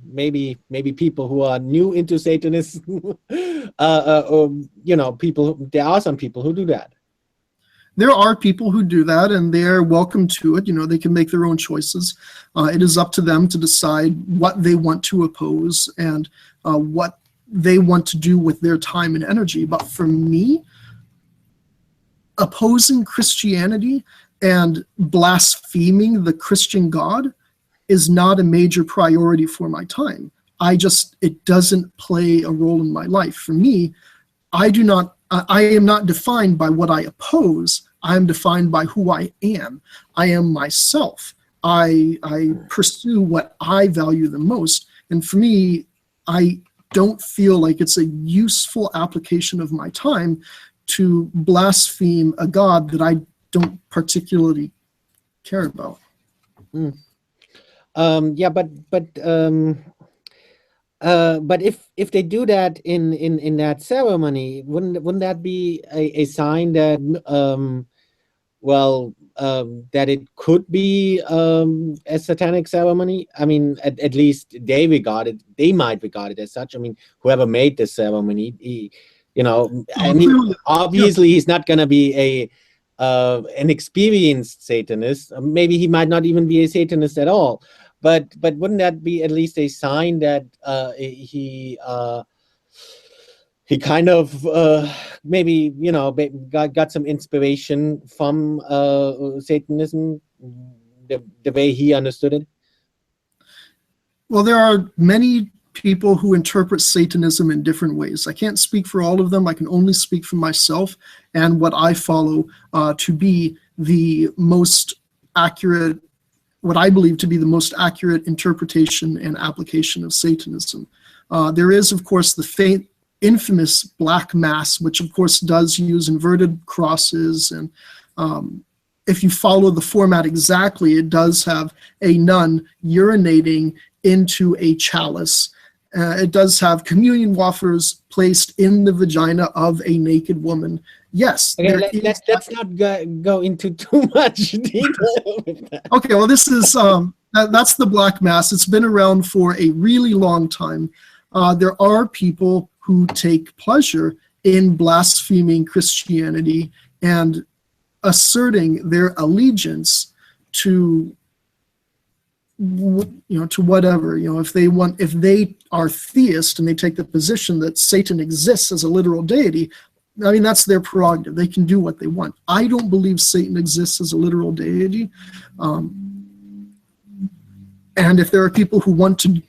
maybe people who are new into Satanism, people. There are some people who do that. There are people who do that, and they're welcome to it. They can make their own choices. It is up to them to decide what they want to oppose and what they want to do with their time and energy. But for me, opposing Christianity and blaspheming the Christian God is not a major priority for my time. It doesn't play a role in my life. For me, I am not defined by what I oppose. I am defined by who I am. I am myself. I pursue what I value the most. And for me, I don't feel like it's a useful application of my time to blaspheme a God that I don't particularly care about. Yeah, but if they do that in that ceremony, wouldn't that be a sign that that it could be a satanic ceremony? I mean, at least they might regard it as such. I mean, whoever made the ceremony, obviously he's not going to be an experienced Satanist. Maybe he might not even be a Satanist at all. But wouldn't that be at least a sign that he kind of maybe got some inspiration from Satanism, the way he understood it? Well, there are many people who interpret Satanism in different ways. I can't speak for all of them. I can only speak for myself and what I follow to be the most accurate, what I believe to be the most accurate interpretation and application of Satanism. There is, of course, the infamous Black Mass, which of course does use inverted crosses, and if you follow the format exactly, it does have a nun urinating into a chalice. It does have communion wafers placed in the vagina of a naked woman. Yes. Okay, let's not go into too much detail with that. Okay, well, this is that's the Black Mass. It's been around for a really long time. There are people who take pleasure in blaspheming Christianity and asserting their allegiance to to whatever, if they are theist and they take the position that Satan exists as a literal deity, I mean, that's their prerogative. They can do what they want. I don't believe Satan exists as a literal deity. And if there are people who want to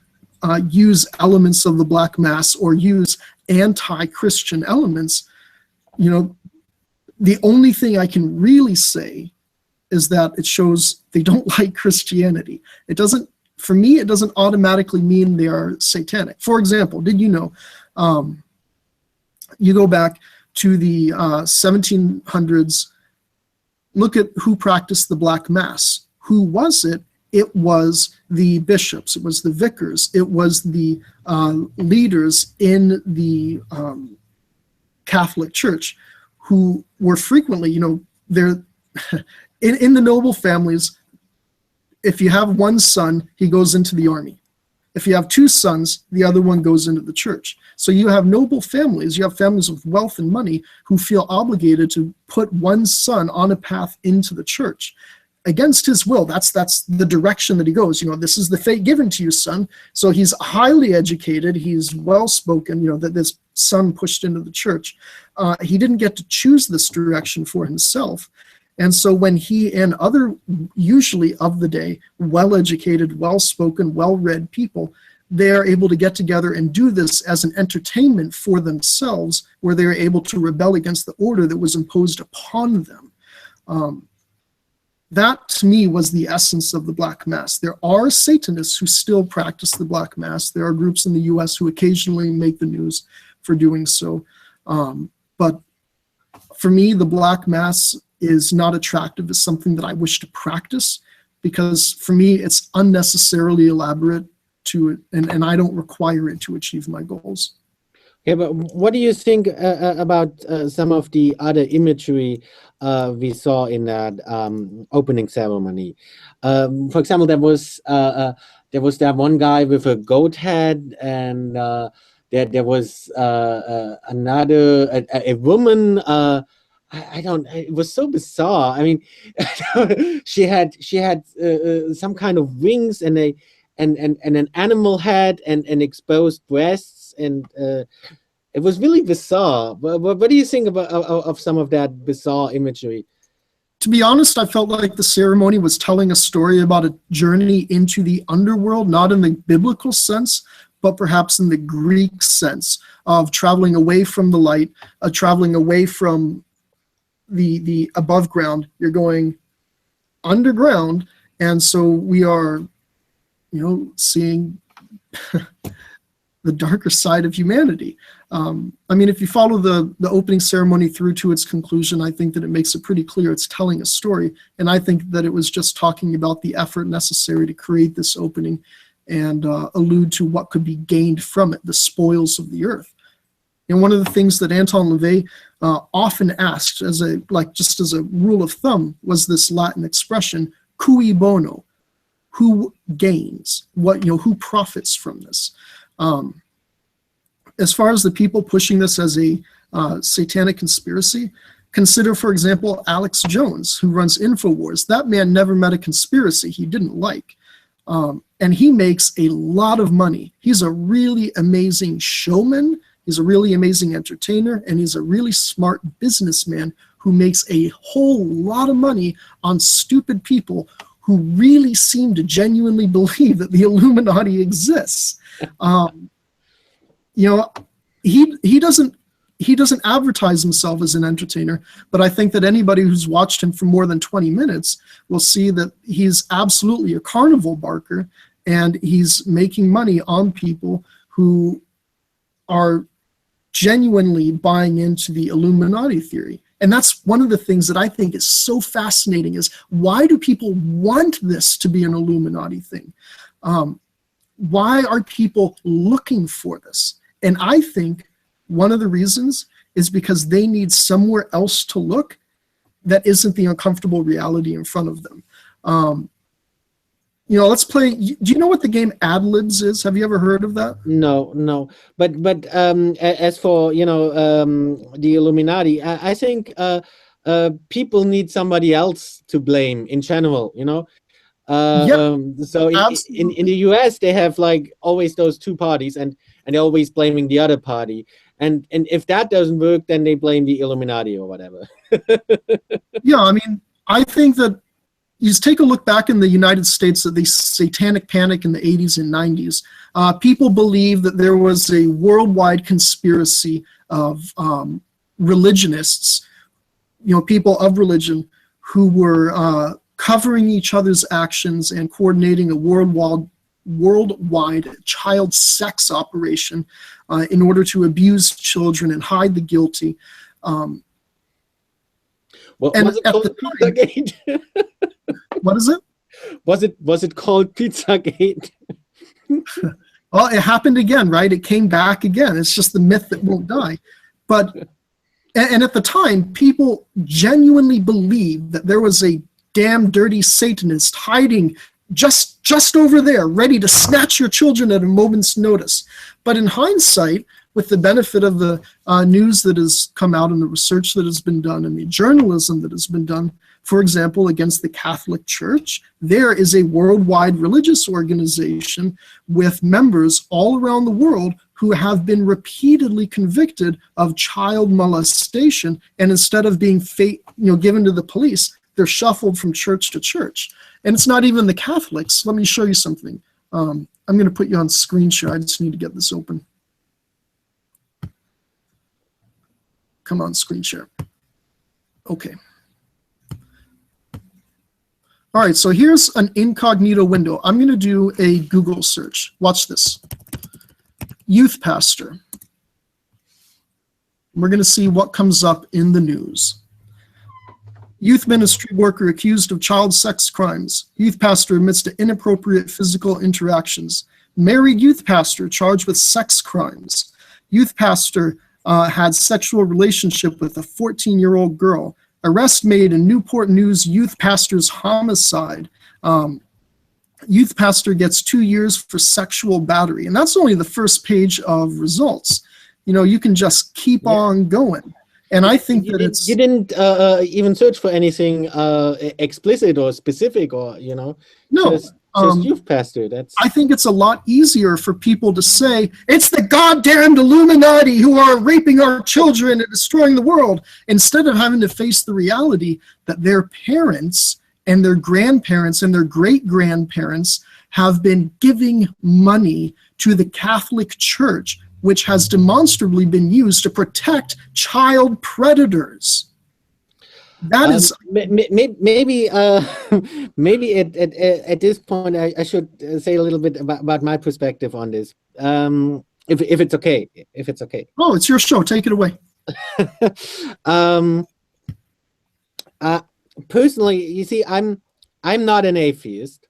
use elements of the Black Mass or use anti-Christian elements, the only thing I can really say is that it shows they don't like Christianity. For me, it doesn't automatically mean they are satanic. For example, did you know, you go back to the 1700s, look at who practiced the Black Mass. Who was it? It was the bishops, it was the vicars, it was the leaders in the Catholic Church, who were frequently, they're in the noble families. If you have one son, he goes into the army. If you have two sons, the other one goes into the church. So you have noble families, you have families with wealth and money who feel obligated to put one son on a path into the church against his will. That's the direction that he goes. This is the fate given to you, son. So he's highly educated, he's well-spoken, that this son pushed into the church. He didn't get to choose this direction for himself. And so when he and other, usually of the day, well-educated, well-spoken, well-read people, they're able to get together and do this as an entertainment for themselves, where they're able to rebel against the order that was imposed upon them. That, to me, was the essence of the Black Mass. There are Satanists who still practice the Black Mass. There are groups in the US who occasionally make the news for doing so. But for me, the Black Mass is not attractive as something that I wish to practice, because for me, it's unnecessarily elaborate and I don't require it to achieve my goals. Yeah, but what do you think about some of the other imagery we saw in that opening ceremony? For example, there was that one guy with a goat head, and there was another a woman. It was so bizarre. I mean, she had some kind of wings and an animal head and exposed breasts, and it was really bizarre. What do you think of some of that bizarre imagery? To be honest, I felt like the ceremony was telling a story about a journey into the underworld, not in the biblical sense, but perhaps in the Greek sense of traveling away from the light, traveling away from the above ground. You're going underground, and so we are, seeing the darker side of humanity. I mean, if you follow the opening ceremony through to its conclusion, I think that it makes it pretty clear it's telling a story, and I think that it was just talking about the effort necessary to create this opening and allude to what could be gained from it, the spoils of the earth. And one of the things that Anton LaVey often asked, just as a rule of thumb, was this Latin expression, cui bono, who gains, who profits from this. As far as the people pushing this as a satanic conspiracy, consider, for example, Alex Jones, who runs InfoWars. That man never met a conspiracy he didn't like. And he makes a lot of money. He's a really amazing showman. He's a really amazing entertainer, and he's a really smart businessman who makes a whole lot of money on stupid people who really seem to genuinely believe that the Illuminati exists. He doesn't advertise himself as an entertainer, but I think that anybody who's watched him for more than 20 minutes will see that he's absolutely a carnival barker, and he's making money on people who are genuinely buying into the Illuminati theory. And that's one of the things that I think is so fascinating, is why do people want this to be an Illuminati thing? Why are people looking for this? And I think one of the reasons is because they need somewhere else to look that isn't the uncomfortable reality in front of them. Let's play. Do you know what the game Ad Libs is? Have you ever heard of that? No. But as for the Illuminati, I think people need somebody else to blame in general. So in the US, they have like always those two parties, and they're always blaming the other party. And if that doesn't work, then they blame the Illuminati or whatever. Yeah, I mean, I think that you just take a look back in the United States at the Satanic Panic in the 80s and 90s. People believed that there was a worldwide conspiracy of religionists, people of religion, who were covering each other's actions and coordinating a worldwide child sex operation in order to abuse children and hide the guilty. What was it called? Pizzagate? What is it? Was it called Pizzagate? Well, it happened again, right? It came back again. It's just the myth that won't die. But and at the time, people genuinely believed that there was a damn dirty Satanist hiding just over there, ready to snatch your children at a moment's notice. But in hindsight, with the benefit of the news that has come out and the research that has been done and the journalism that has been done, for example, against the Catholic Church, there is a worldwide religious organization with members all around the world who have been repeatedly convicted of child molestation, and instead of being given to the police, they're shuffled from church to church. And it's not even the Catholics. Let me show you something. I'm going to put you on screen share. I just need to get this open. Come on, screen share. Okay. All right, so here's an incognito window. I'm going to do a Google search. Watch this. Youth pastor. We're going to see what comes up in the news. Youth ministry worker accused of child sex crimes. Youth pastor admits to inappropriate physical interactions. Married youth pastor charged with sex crimes. Youth pastor had sexual relationship with a 14-year-old girl. Arrest made in Newport News youth pastor's homicide. Youth pastor gets 2 years for sexual battery. And that's only the first page of results. You can just keep on going. And I think that it's... You didn't even search for anything explicit or specific or, No. Just youth pastor. I think it's a lot easier for people to say, it's the goddamned Illuminati who are raping our children and destroying the world, instead of having to face the reality that their parents and their grandparents and their great-grandparents have been giving money to the Catholic Church, which has demonstrably been used to protect child predators. That is maybe at this point I should say a little bit about my perspective on this, if it's okay. Oh, it's your show. Take it away. Personally, you see, I'm not an atheist,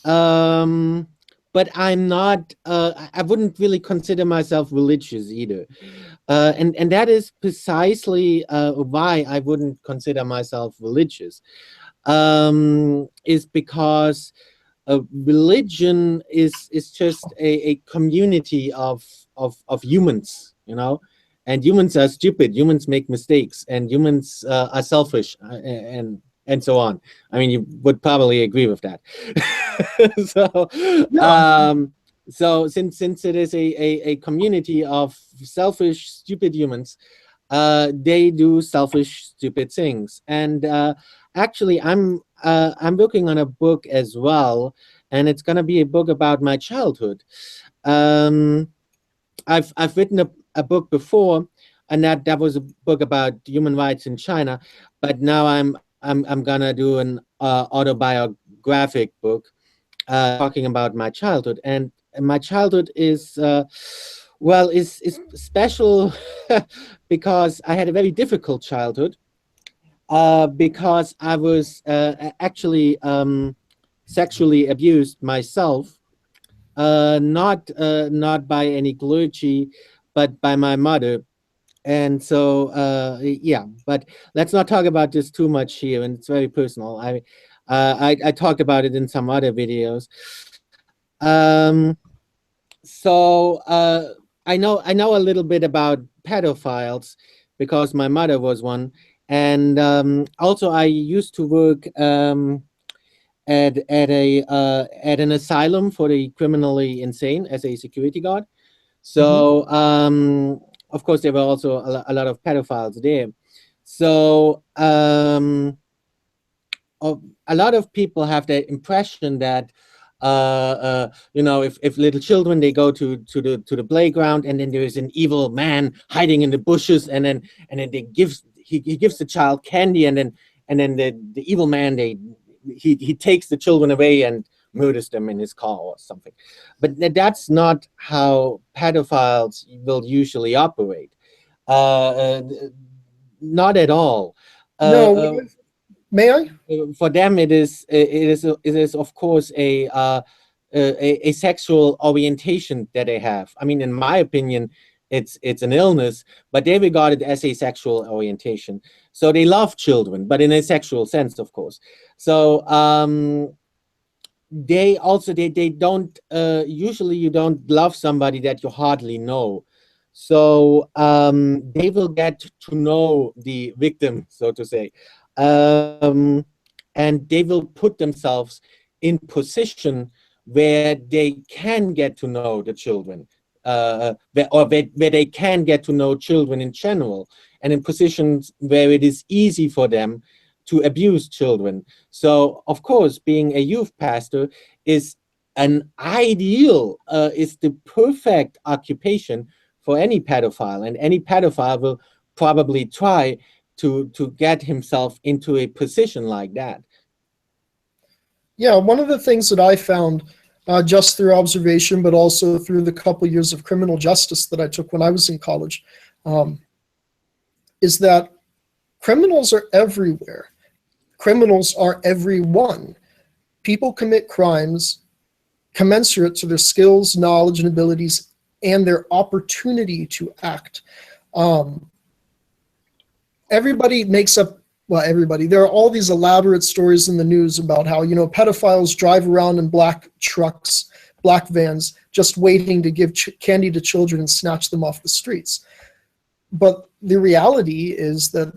but I'm not. I wouldn't really consider myself religious either. And that is precisely why I wouldn't consider myself religious, is because religion is just a community of humans, and humans are stupid, humans make mistakes, and humans are selfish, and so on. I mean, you would probably agree with that. So since it is a community of selfish, stupid humans, they do selfish, stupid things. And actually, I'm working on a book as well, and it's going to be a book about my childhood. I've written a book before, and that was a book about human rights in China. But now I'm gonna do an autobiographic book talking about my childhood. And my childhood is special because I had a very difficult childhood, because I was actually sexually abused myself, not by any clergy, but by my mother. And so yeah, but let's not talk about this too much here, and it's very personal. I talked about it in some other videos. So I know a little bit about pedophiles because my mother was one, and also I used to work at an asylum for the criminally insane as a security guard. So of course there were also a lot of pedophiles there. So a lot of people have the impression that you know, if little children, they go to the playground, and then there is an evil man hiding in the bushes, and then he gives the child candy, and then the evil man, he takes the children away and murders them in his car or something. But that's not how pedophiles will usually operate. Not at all. No, may I? For them, it is of course a sexual orientation that they have. I mean, in my opinion, it's an illness, but they regard it as a sexual orientation. So they love children, but in a sexual sense, of course. So they don't usually, you don't love somebody that you hardly know. So they will get to know the victim, so to say. And they will put themselves in position where they can get to know the children, where they can get to know children in general, and in positions where it is easy for them to abuse children. So, of course, being a youth pastor is an ideal, is the perfect occupation for any pedophile, and any pedophile will probably try to get himself into a position like that. Yeah, one of the things that I found just through observation, but also through the couple years of criminal justice that I took when I was in college, is that criminals are everywhere. Criminals are everyone. People commit crimes commensurate to their skills, knowledge, and abilities, and their opportunity to act. Everybody makes up, well, everybody. There are all these elaborate stories in the news about how, you know, pedophiles drive around in black trucks, black vans, just waiting to give candy to children and snatch them off the streets. But the reality is that,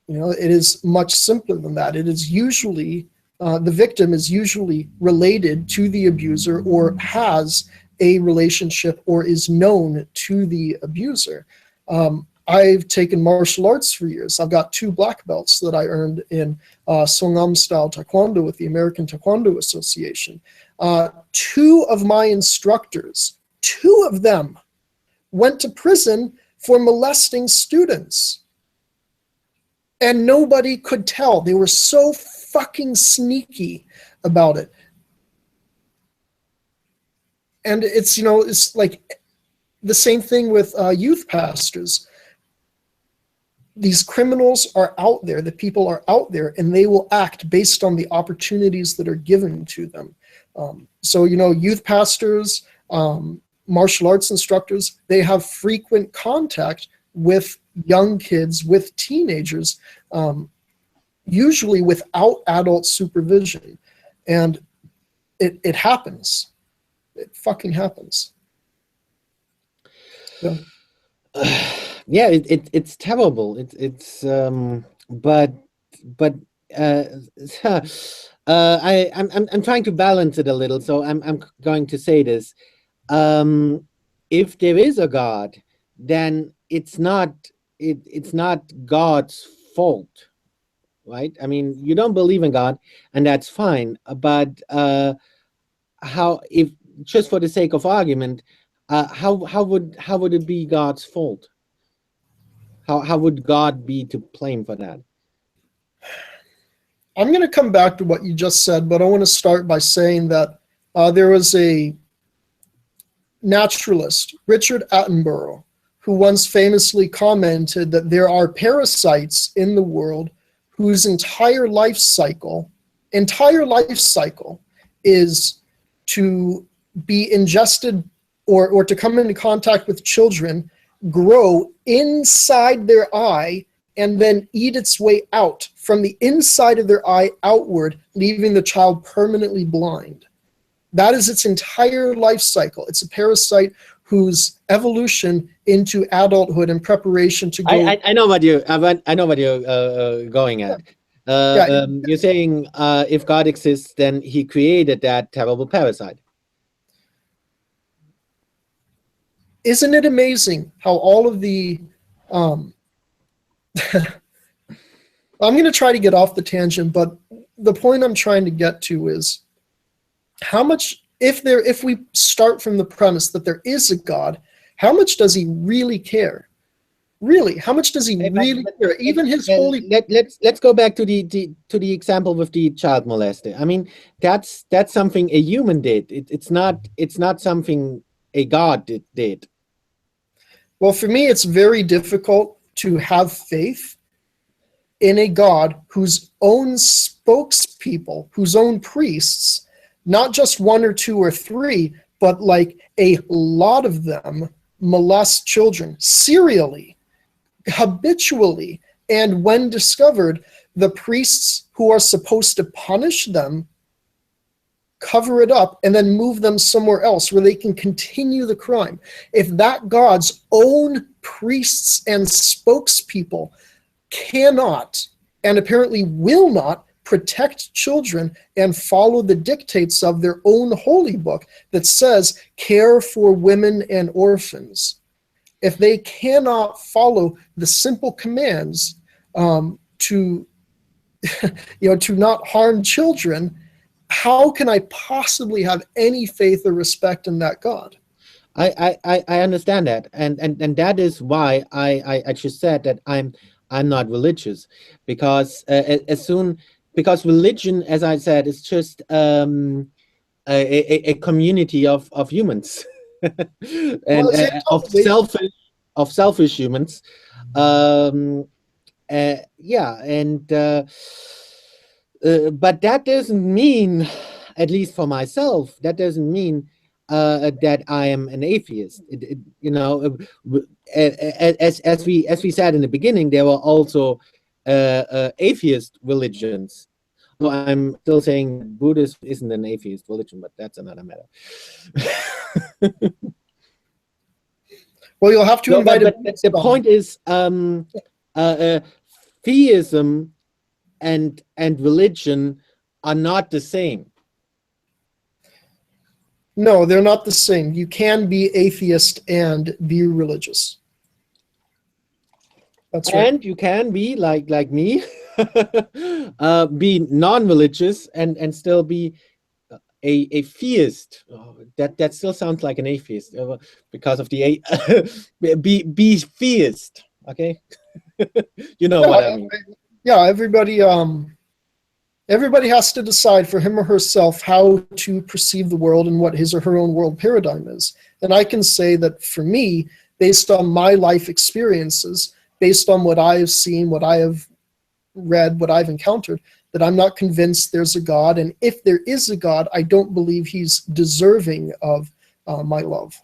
you know, it is much simpler than that. It is usually, the victim is usually related to the abuser, or has a relationship, or is known to the abuser. I've taken martial arts for years. I've got 2 black belts that I earned in Songam style Taekwondo with the American Taekwondo Association. 2 of my instructors, 2 of them went to prison for molesting students. And nobody could tell. They were so fucking sneaky about it. And it's, you know, it's like the same thing with youth pastors. These criminals are out there, the people are out there, and they will act based on the opportunities that are given to them. So, you know, youth pastors, martial arts instructors, they have frequent contact with young kids, with teenagers, usually without adult supervision. And it happens. It fucking happens. So. Yeah, it's terrible. But I'm trying to balance it a little. So I'm going to say this: if there is a God, then it's not God's fault, right? I mean, you don't believe in God, and that's fine. But how, if just for the sake of argument, how would it be God's fault? How would God be to blame for that? I'm going to come back to what you just said, but I want to start by saying that there was a naturalist, Richard Attenborough, who once famously commented that there are parasites in the world whose entire life cycle is to be ingested or to come into contact with children, grow inside their eye, and then eat its way out from the inside of their eye outward, leaving the child permanently blind. That is its entire life cycle. It's a parasite whose evolution into adulthood and preparation to go. I know what you're going at. Yeah. You're saying if God exists, then he created that terrible parasite. Isn't it amazing how all of the I'm going to try to get off the tangent, but the point I'm trying to get to is how much, if we start from the premise that there is a God, how much does he really care? Really, how much does he really care? Even his holy. Let's go back to the example with the child molester. I mean, that's something a human did. It's not something a God did. Well, for me, it's very difficult to have faith in a God whose own spokespeople, whose own priests, not just one or two or three, but like a lot of them molest children serially, habitually, and when discovered, the priests who are supposed to punish them cover it up and then move them somewhere else where they can continue the crime. If that God's own priests and spokespeople cannot, and apparently will not, protect children and follow the dictates of their own holy book that says care for women and orphans, if they cannot follow the simple commands to to not harm children, how can I possibly have any faith or respect in that God? I understand that, and that is why I actually said that I'm not religious, because because religion, as I said, is just a community of humans and of selfish humans. Yeah, and but that doesn't mean, at least for myself, that doesn't mean that I am an atheist. As we said in the beginning, there were also atheist religions. So I'm still saying Buddhism isn't an atheist religion, but that's another matter. Well, you'll have to invite. But the point is, theism and religion are not the same. No, they're not the same. You can be atheist and be religious. That's right. And you can be like me, be non-religious and still be a theist. Oh, that still sounds like an atheist because of the be theist. Okay, you know what I mean. Yeah, everybody has to decide for him or herself how to perceive the world and what his or her own world paradigm is. And I can say that for me, based on my life experiences, based on what I have seen, what I have read, what I've encountered, that I'm not convinced there's a God. And if there is a God, I don't believe he's deserving of my love.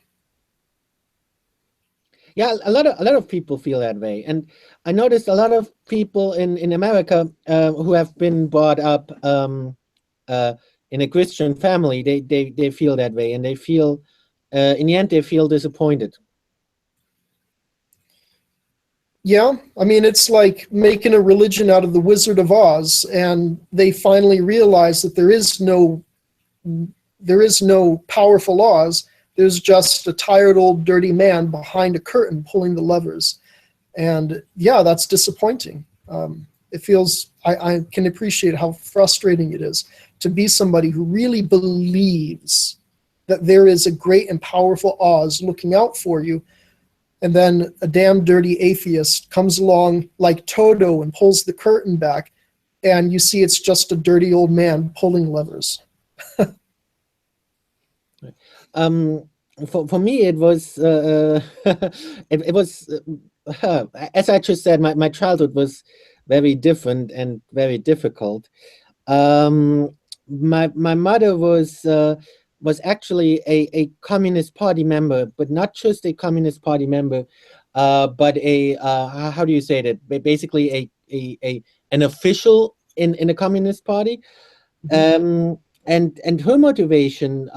Yeah, a lot of people feel that way, and I noticed a lot of people in America who have been brought up in a Christian family. They feel that way, and they feel in the end they feel disappointed. Yeah, I mean, it's like making a religion out of the Wizard of Oz, and they finally realize that there is no powerful Oz. There's just a tired old dirty man behind a curtain pulling the levers. And yeah, that's disappointing. It feels, I can appreciate how frustrating it is to be somebody who really believes that there is a great and powerful Oz looking out for you. And then a damn dirty atheist comes along like Toto and pulls the curtain back, and you see it's just a dirty old man pulling levers. For me, it was it was as I just said, my childhood was very different and very difficult. My mother was actually a Communist Party member, but not just a Communist Party member, but a how do you say that? Basically, an official in the Communist Party, and her motivation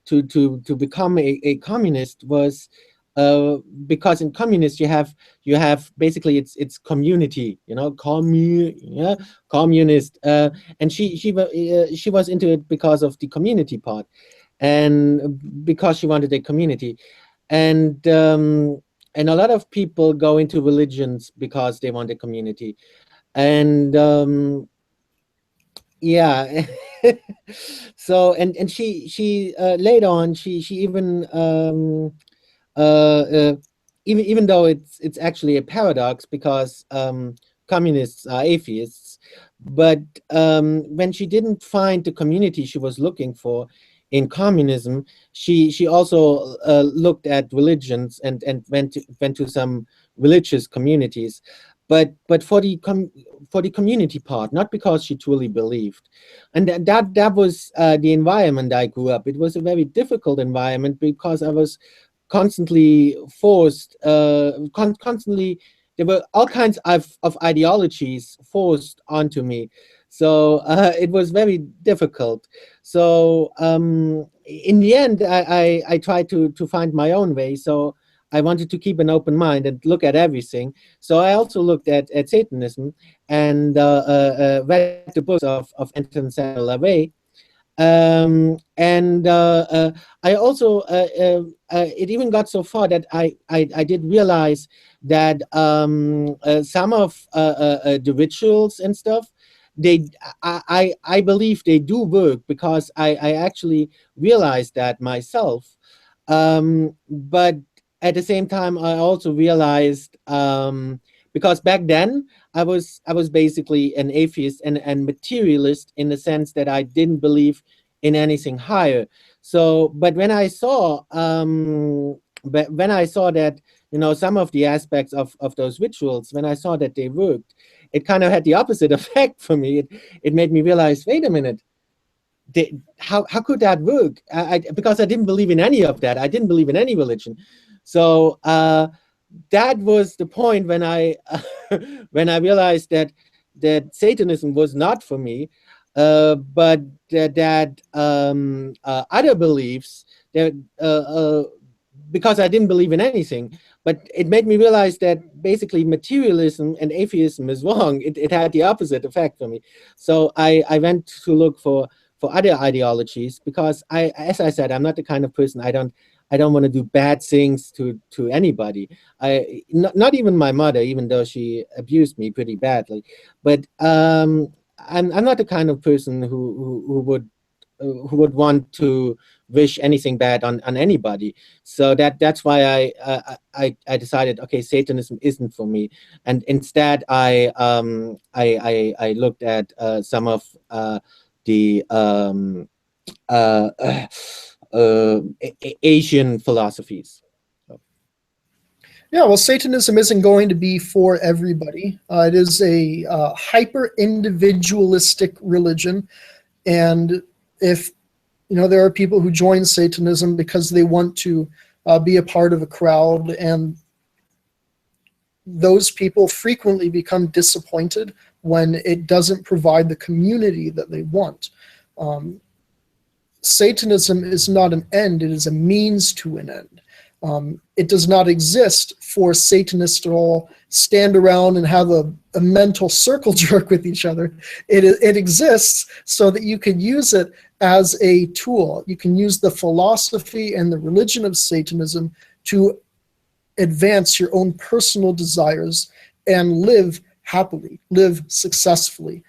to become a communist was because in communist you have basically it's community, communist, and she was into it because of the community part, and because she wanted a community, and a lot of people go into religions because they want a community, and yeah. So and she later on she even uh, uh, even though it's actually a paradox, because communists are atheists, but when she didn't find the community she was looking for in communism, she also looked at religions and went to some religious communities, but for the community part, not because she truly believed. And that was the environment I grew up. It was a very difficult environment because I was constantly forced, constantly, there were all kinds of ideologies forced onto me. So it was very difficult. So in the end, I tried to find my own way. So I wanted to keep an open mind and look at everything. So I also looked at Satanism and read the books of Anton Samuel LaVey. And I also it even got so far that I did realize that some of the rituals and stuff, they I believe they do work, because I actually realized that myself. But at the same time, I also realized, because back then I was basically an atheist and materialist, in the sense that I didn't believe in anything higher. So, but when I saw that, some of the aspects of those rituals, when I saw that they worked, it kind of had the opposite effect for me. It made me realize, wait a minute, how could that work? Because I didn't believe in any of that. I didn't believe in any religion. So that was the point when I when I realized that Satanism was not for me, but that other beliefs, that because I didn't believe in anything, but it made me realize that basically materialism and atheism is wrong. It had the opposite effect for me. So I went to look for other ideologies, because as I said, I'm not the kind of person, I don't want to do bad things to anybody. Not even my mother, even though she abused me pretty badly. But I'm not the kind of person who would want to wish anything bad on anybody. So that's why I decided, okay, Satanism isn't for me, and instead I looked at some of the Asian philosophies. Yeah, well, Satanism isn't going to be for everybody. It is a hyper-individualistic religion, and if there are people who join Satanism because they want to be a part of a crowd, and those people frequently become disappointed when it doesn't provide the community that they want. Satanism is not an end, it is a means to an end. It does not exist for Satanists to all stand around and have a mental circle jerk with each other. It exists so that you can use it as a tool. You can use the philosophy and the religion of Satanism to advance your own personal desires and live happily, live successfully.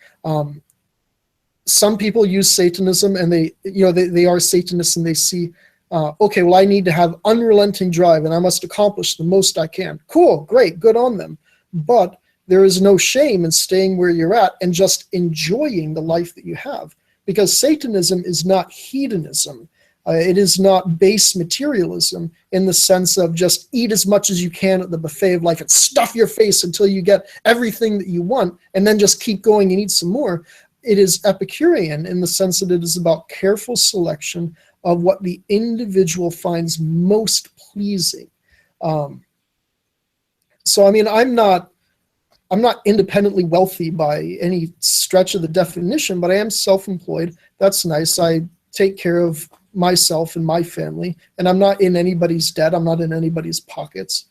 Some people use Satanism and they are Satanists, and they see, okay, well, I need to have unrelenting drive and I must accomplish the most I can. Cool, great, good on them. But there is no shame in staying where you're at and just enjoying the life that you have, because Satanism is not hedonism. It is not base materialism in the sense of just eat as much as you can at the buffet of life and stuff your face until you get everything that you want and then just keep going and eat some more. It is Epicurean in the sense that it is about careful selection of what the individual finds most pleasing. So, I mean, I'm not independently wealthy by any stretch of the definition, but I am self-employed. That's nice. I take care of myself and my family, and I'm not in anybody's debt. I'm not in anybody's pockets.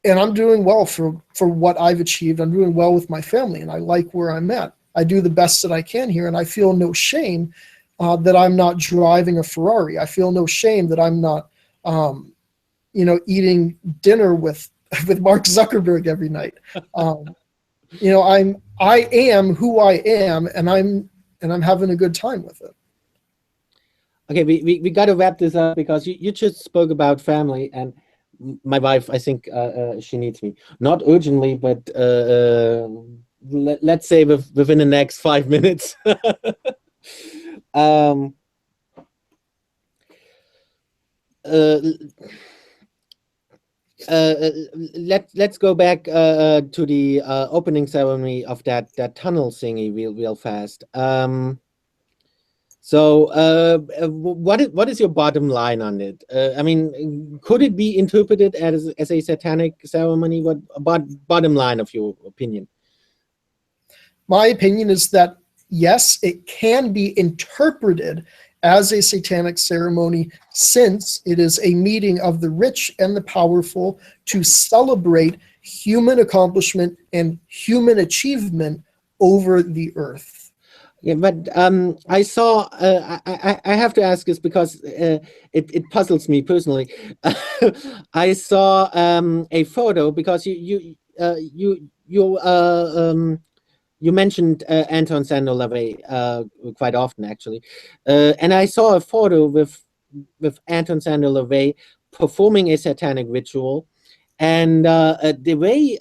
And I'm doing well for what I've achieved. I'm doing well with my family, and I like where I'm at. I do the best that I can here, and I feel no shame that I'm not driving a Ferrari. I feel no shame that I'm not, eating dinner with Mark Zuckerberg every night. I am who I am, and I'm having a good time with it. Okay, we got to wrap this up because you just spoke about family, and my wife, I think she needs me. Not urgently, but let's say within the next 5 minutes. Let's go back to the opening ceremony of that tunnel thingy real fast. So what is your bottom line on it? I mean, could it be interpreted as a satanic ceremony? What bottom line of your opinion? My opinion is that yes, it can be interpreted as a satanic ceremony, since it is a meeting of the rich and the powerful to celebrate human accomplishment and human achievement over the earth. Yeah, but I saw. I have to ask this because it puzzles me personally. I saw a photo because you mentioned Anton Sandor LaVey quite often, actually, and I saw a photo with Anton Sandor LaVey performing a satanic ritual, and the way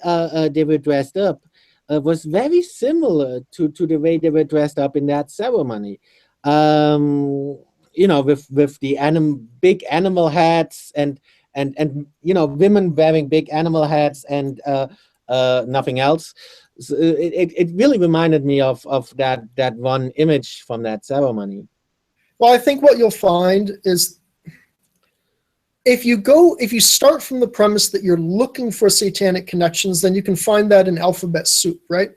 they were dressed up was very similar to the way they were dressed up in that ceremony. With the big animal hats and women wearing big animal hats and nothing else. So it really reminded me of that one image from that ceremony. Well, I think what you'll find is if you start from the premise that you're looking for satanic connections, then you can find that in alphabet soup, right?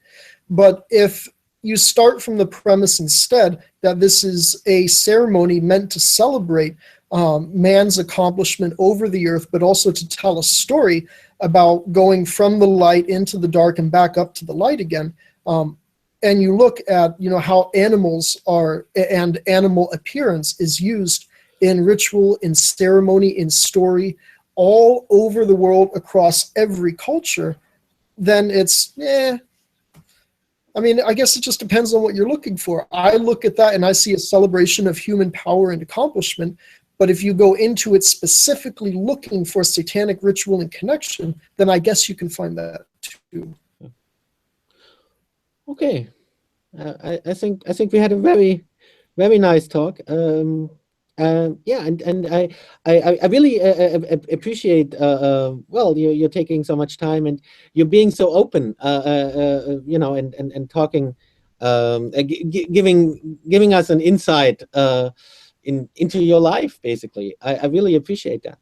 But if you start from the premise instead that this is a ceremony meant to celebrate man's accomplishment over the earth, but also to tell a story about going from the light into the dark and back up to the light again, and you look at how animals are and animal appearance is used in ritual, in ceremony, in story, all over the world across every culture, then it's, I mean, I guess it just depends on what you're looking for. I look at that and I see a celebration of human power and accomplishment, but if you go into it specifically looking for satanic ritual and connection, then I guess you can find that too. Okay. I think we had a very, very nice talk. Yeah, and I really appreciate you're taking so much time and you're being so open, and talking, giving us an insight into your life. Basically, I really appreciate that.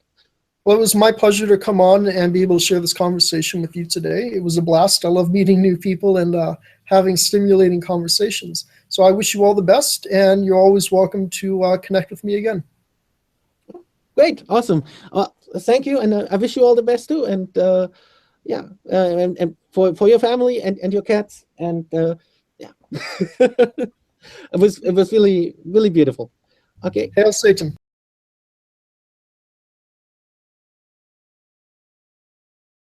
Well, it was my pleasure to come on and be able to share this conversation with you today. It was a blast. I love meeting new people and having stimulating conversations. So I wish you all the best, and you're always welcome to connect with me again. Great. Awesome. Thank you. And I wish you all the best too. And and for your family and your cats. And yeah, it was really, really beautiful. Okay. Hail Satan.